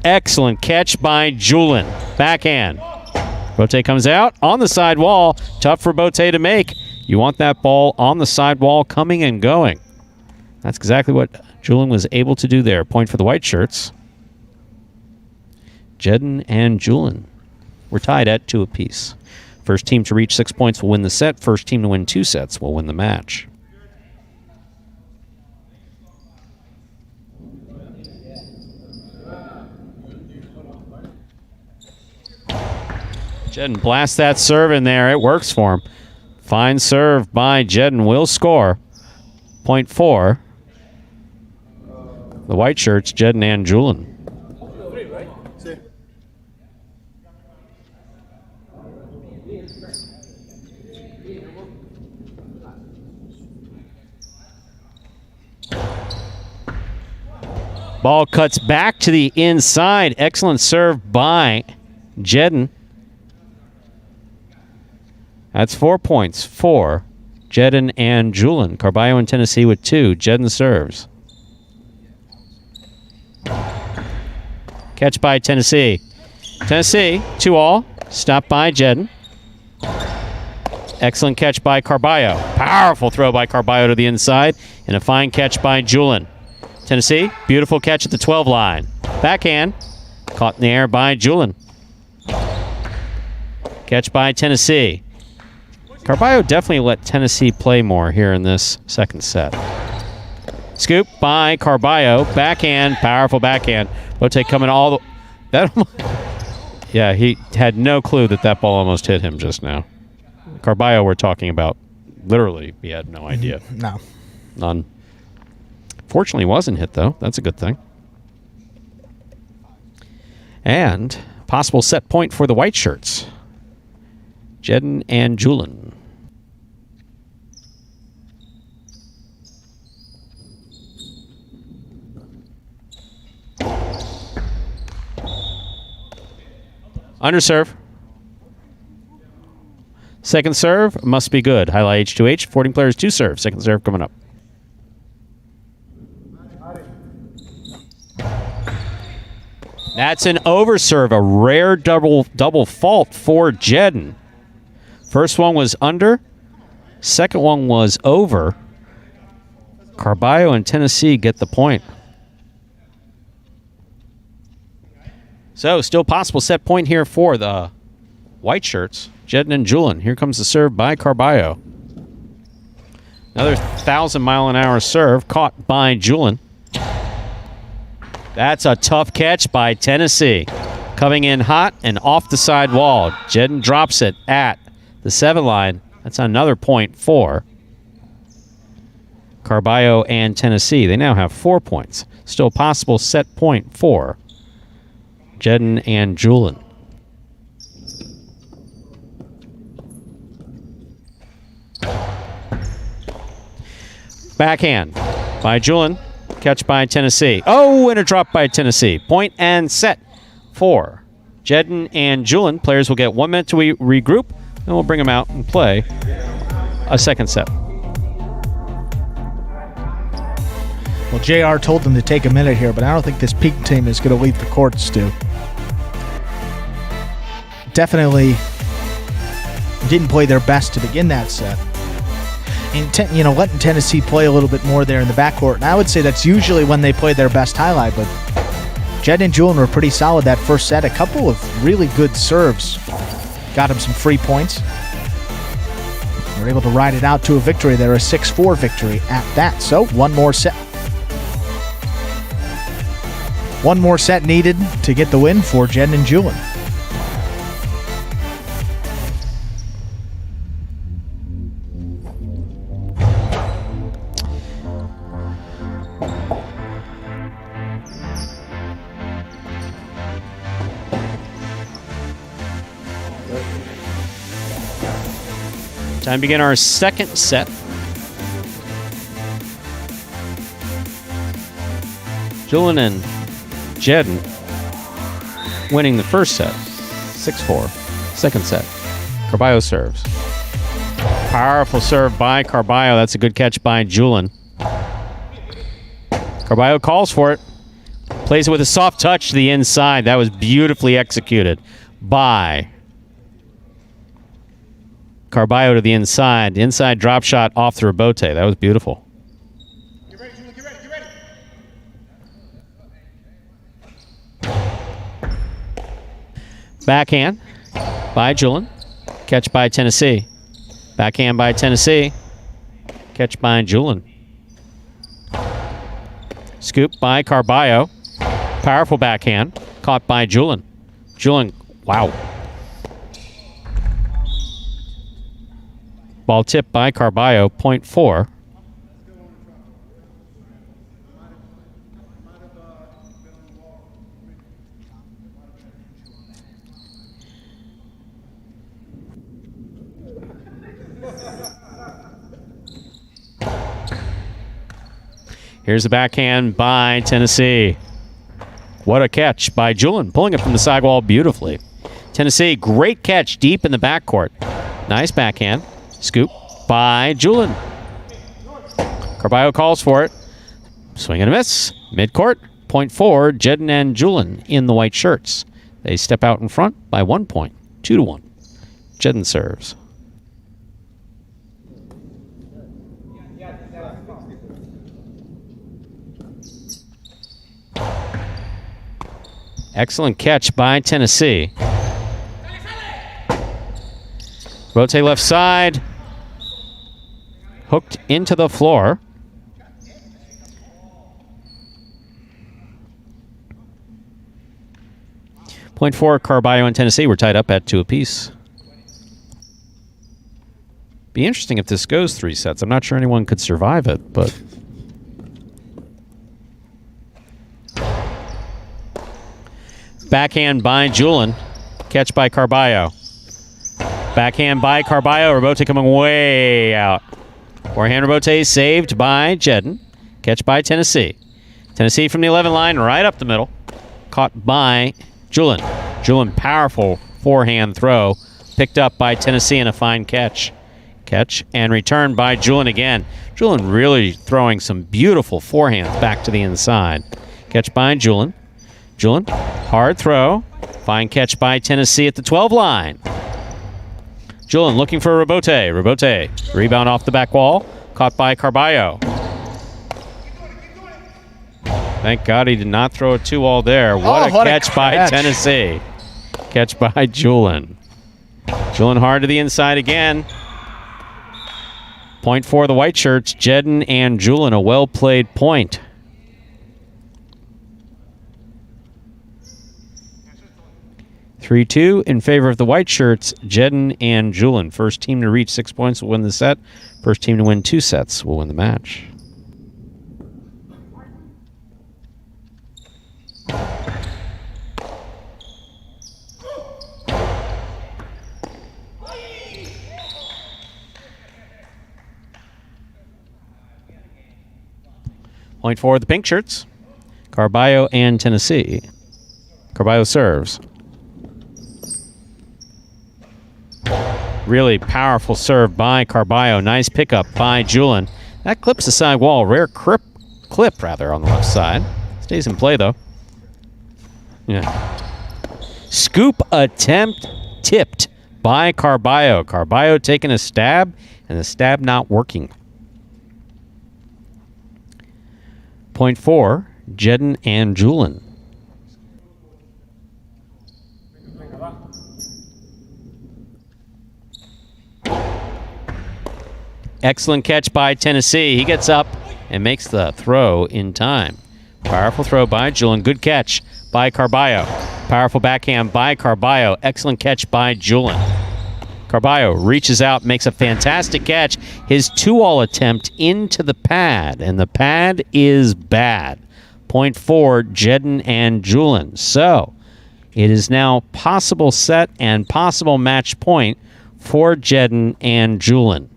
Excellent catch by Julian. Backhand. Bote comes out on the side wall. Tough for Bote to make. You want that ball on the sidewall, coming and going. That's exactly what Julian was able to do there. Point for the white shirts. Jedden and Julian were tied at 2 apiece. First team to reach 6 points will win the set. First team to win 2 sets will win the match. Jedden blasts that serve in there. It works for him. Fine serve by Jedden will score. Point 4. The white shirts, Jedden and Julian. Ball cuts back to the inside. Excellent serve by Jedden. That's 4 points for Jedden and Julian. Carbio and Tennessee with 2. Jedden serves. Catch by Tennessee. Tennessee, 2-all. Stop by Jedden. Excellent catch by Carbio. Powerful throw by Carbio to the inside. And a fine catch by Julian. Tennessee, beautiful catch at the 12 line. Backhand. Caught in the air by Julian. Catch by Tennessee. Carbio definitely let Tennessee play more here in this second set. Scoop by Carbio. Backhand. Powerful backhand. Bote coming all the... Yeah, he had no clue that that ball almost hit him just now. Carbio we're talking about. Literally, he had no idea. No. None. Fortunately, wasn't hit, though. That's a good thing. And possible set point for the white shirts. Jedden and Julian. Underserve. Second serve must be good. Jai-Alai H2H. 14 players, 2 serves. Second serve coming up. That's an overserve, a rare double fault for Jedden. First one was under. Second one was over. Carbio and Tennessee get the point. So, still possible set point here for the white shirts, Jedden and Julian. Here comes the serve by Carbio. Another 1,000-mile-an-hour serve caught by Julian. That's a tough catch by Tennessee. Coming in hot and off the side wall. Jedden drops it at the 7 line. That's another point for Carbio and Tennessee. They now have 4 points. Still possible set point for Jedden and Julian. Backhand by Julian. Catch by Tennessee. Oh, and a drop by Tennessee. Point and set for Jedden and Julian. Players will get 1 minute to regroup, and we'll bring them out and play a second set. Well, JR told them to take a minute here, but I don't think this peak team is going to leave the courts, Stu. Definitely didn't play their best to begin that set. And letting Tennessee play a little bit more there in the backcourt. And I would say that's usually when they play their best highlight, but Jedden and Julian were pretty solid that first set. A couple of really good serves got them some free points. They were able to ride it out to a victory there, a 6-4 victory at that. So one more set. One more set needed to get the win for Jedden and Julian. Time to begin our second set. Julian and Jedden winning the first set, 6-4. Second set, Carbio serves. Powerful serve by Carbio. That's a good catch by Julian. Carbio calls for it. Plays it with a soft touch to the inside. That was beautifully executed by Carbio to the inside. The inside drop shot off the rebote. That was beautiful. Get ready, Julian. Get ready. Get ready. Backhand by Julian. Catch by Tennessee. Backhand by Tennessee. Catch by Julian. Scoop by Carbio. Powerful backhand. Caught by Julian. Julian, wow. Ball tipped by Carbio, 0.4. Here's the backhand by Tennessee. What a catch by Julian, pulling it from the sidewall beautifully. Tennessee, great catch deep in the backcourt. Nice backhand. Scoop by Julian. Carbio calls for it. Swing and a miss. Midcourt, 0.4. Jedden and Julian in the white shirts. They step out in front by 1 point, 2-1. Jedden serves. Excellent catch by Tennessee. Rotate left side. Hooked into the floor. Point 4, Carbio and Tennessee were tied up at 2 apiece. Be interesting if this goes 3 sets. I'm not sure anyone could survive it, but... Backhand by Julian. Catch by Carbio. Backhand by Carbio. Rebote coming way out. Forehand rebote saved by Jedden. Catch by Tennessee. Tennessee from the 11 line right up the middle. Caught by Julian. Julian, powerful forehand throw. Picked up by Tennessee and a fine catch. Catch and return by Julian again. Julian really throwing some beautiful forehands back to the inside. Catch by Julian. Julian, hard throw. Fine catch by Tennessee at the 12 line. Julian looking for a rebote. Rebote. Rebound off the back wall. Caught by Carbio. Thank God he did not throw a 2-all there. What a catch by Tennessee. Catch by Julian. Julian hard to the inside again. Point for the white shirts. Jedden and Julian, a well-played point. (3-2) in favor of the white shirts, Jedden and Julian. First team to reach 6 points will win the set. First team to win 2 sets will win the match. Point for the pink shirts, Carbio and Tennessee. Carbio serves. Really powerful serve by Carbio. Nice pickup by Julian. That clips the side wall. Rare clip on the left side. Stays in play, though. Yeah. Scoop attempt tipped by Carbio. Carbio taking a stab, and the stab not working. Point for Jedden and Julian. Excellent catch by Tennessee. He gets up and makes the throw in time. Powerful throw by Julian. Good catch by Carbio. Powerful backhand by Carbio. Excellent catch by Julian. Carbio reaches out, makes a fantastic catch. His 2-all attempt into the pad, and the pad is bad. Point for Jedden and Julian. So it is now possible set and possible match point for Jedden and Julian.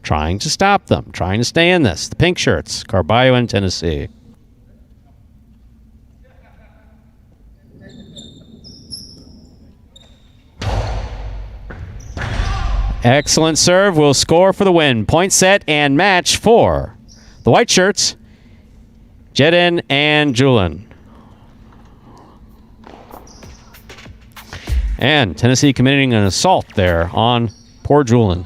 Trying to stop them, trying to stay in this. The pink shirts, Carbio and Tennessee. Excellent serve, will score for the win. Point set and match for the white shirts, Jedden and Julian. And Tennessee committing an assault there on Poor Julian.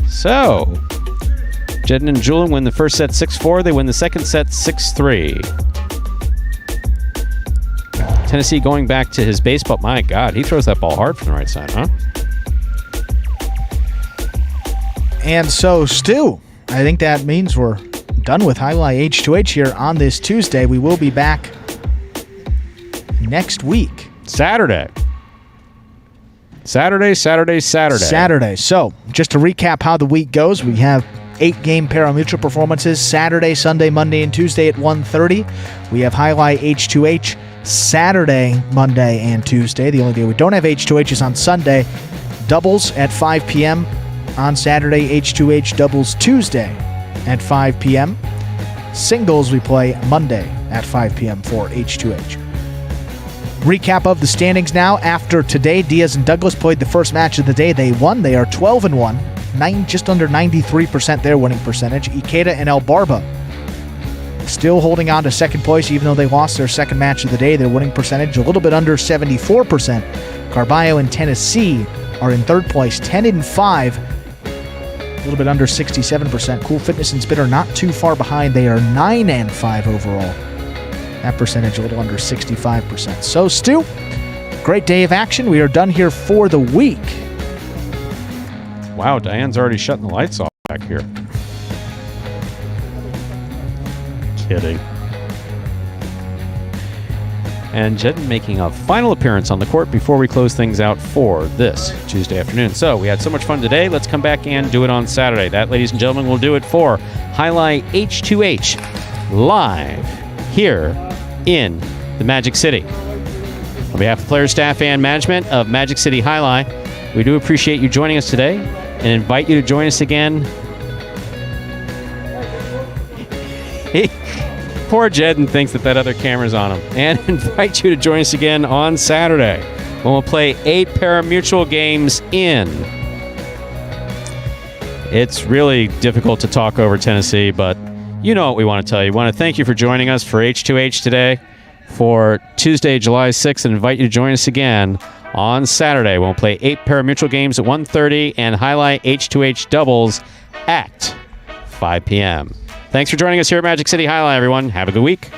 So, Jedden and Julian win the first set 6-4. They win the second set 6-3. Tennessee going back to his baseball. My God, he throws that ball hard from the right side, huh? And so, Stu, I think that means we're done with Jai-Alai H2H here on this Tuesday. We will be back next week. Saturday. So, just to recap how the week goes, we have 8-game pari-mutuel performances Saturday, Sunday, Monday, and Tuesday at 1:30. We have Jai-Alai H2H Saturday, Monday, and Tuesday. The only day we don't have H2H is on Sunday. Doubles at 5 p.m. on Saturday, H2H doubles Tuesday at 5 p.m. Singles we play Monday at 5 p.m. for H2H. Recap of the standings now. After today, Diaz and Douglas played the first match of the day. They won. They are 12-1, just under 93% their winning percentage. Ikeda and Albarba still holding on to second place, even though they lost their second match of the day. Their winning percentage a little bit under 74%. Carbio and Tennessee are in third place, 10-5, a little bit under 67%. Cool Fitness and Spit are not too far behind. They are 9-5 overall. That percentage a little under 65%. So, Stu, great day of action. We are done here for the week. wow, Diane's already shutting the lights off back here. Kidding. And Jedden making a final appearance on the court before we close things out for this Tuesday afternoon. So we had so much fun today. Let's come back and do it on Saturday. That, ladies and gentlemen, will do it for Jai-Alai H2H live here in the Magic City. On behalf of players, staff, and management of Magic City Jai-Alai, we do appreciate you joining us today and invite you to join us again. Poor Jedden thinks that other camera's on him. And invite you to join us again on Saturday when we'll play 8 pari-mutuel games in. It's really difficult to talk over Tennessee, but you know what we want to tell you. We want to thank you for joining us for H2H today for Tuesday, July 6th, and invite you to join us again on Saturday when we'll play 8 pari-mutuel games at 1:30 and Jai-Alai H2H doubles at 5 p.m. Thanks for joining us here at Magic City Jai-Alai, everyone. Have a good week.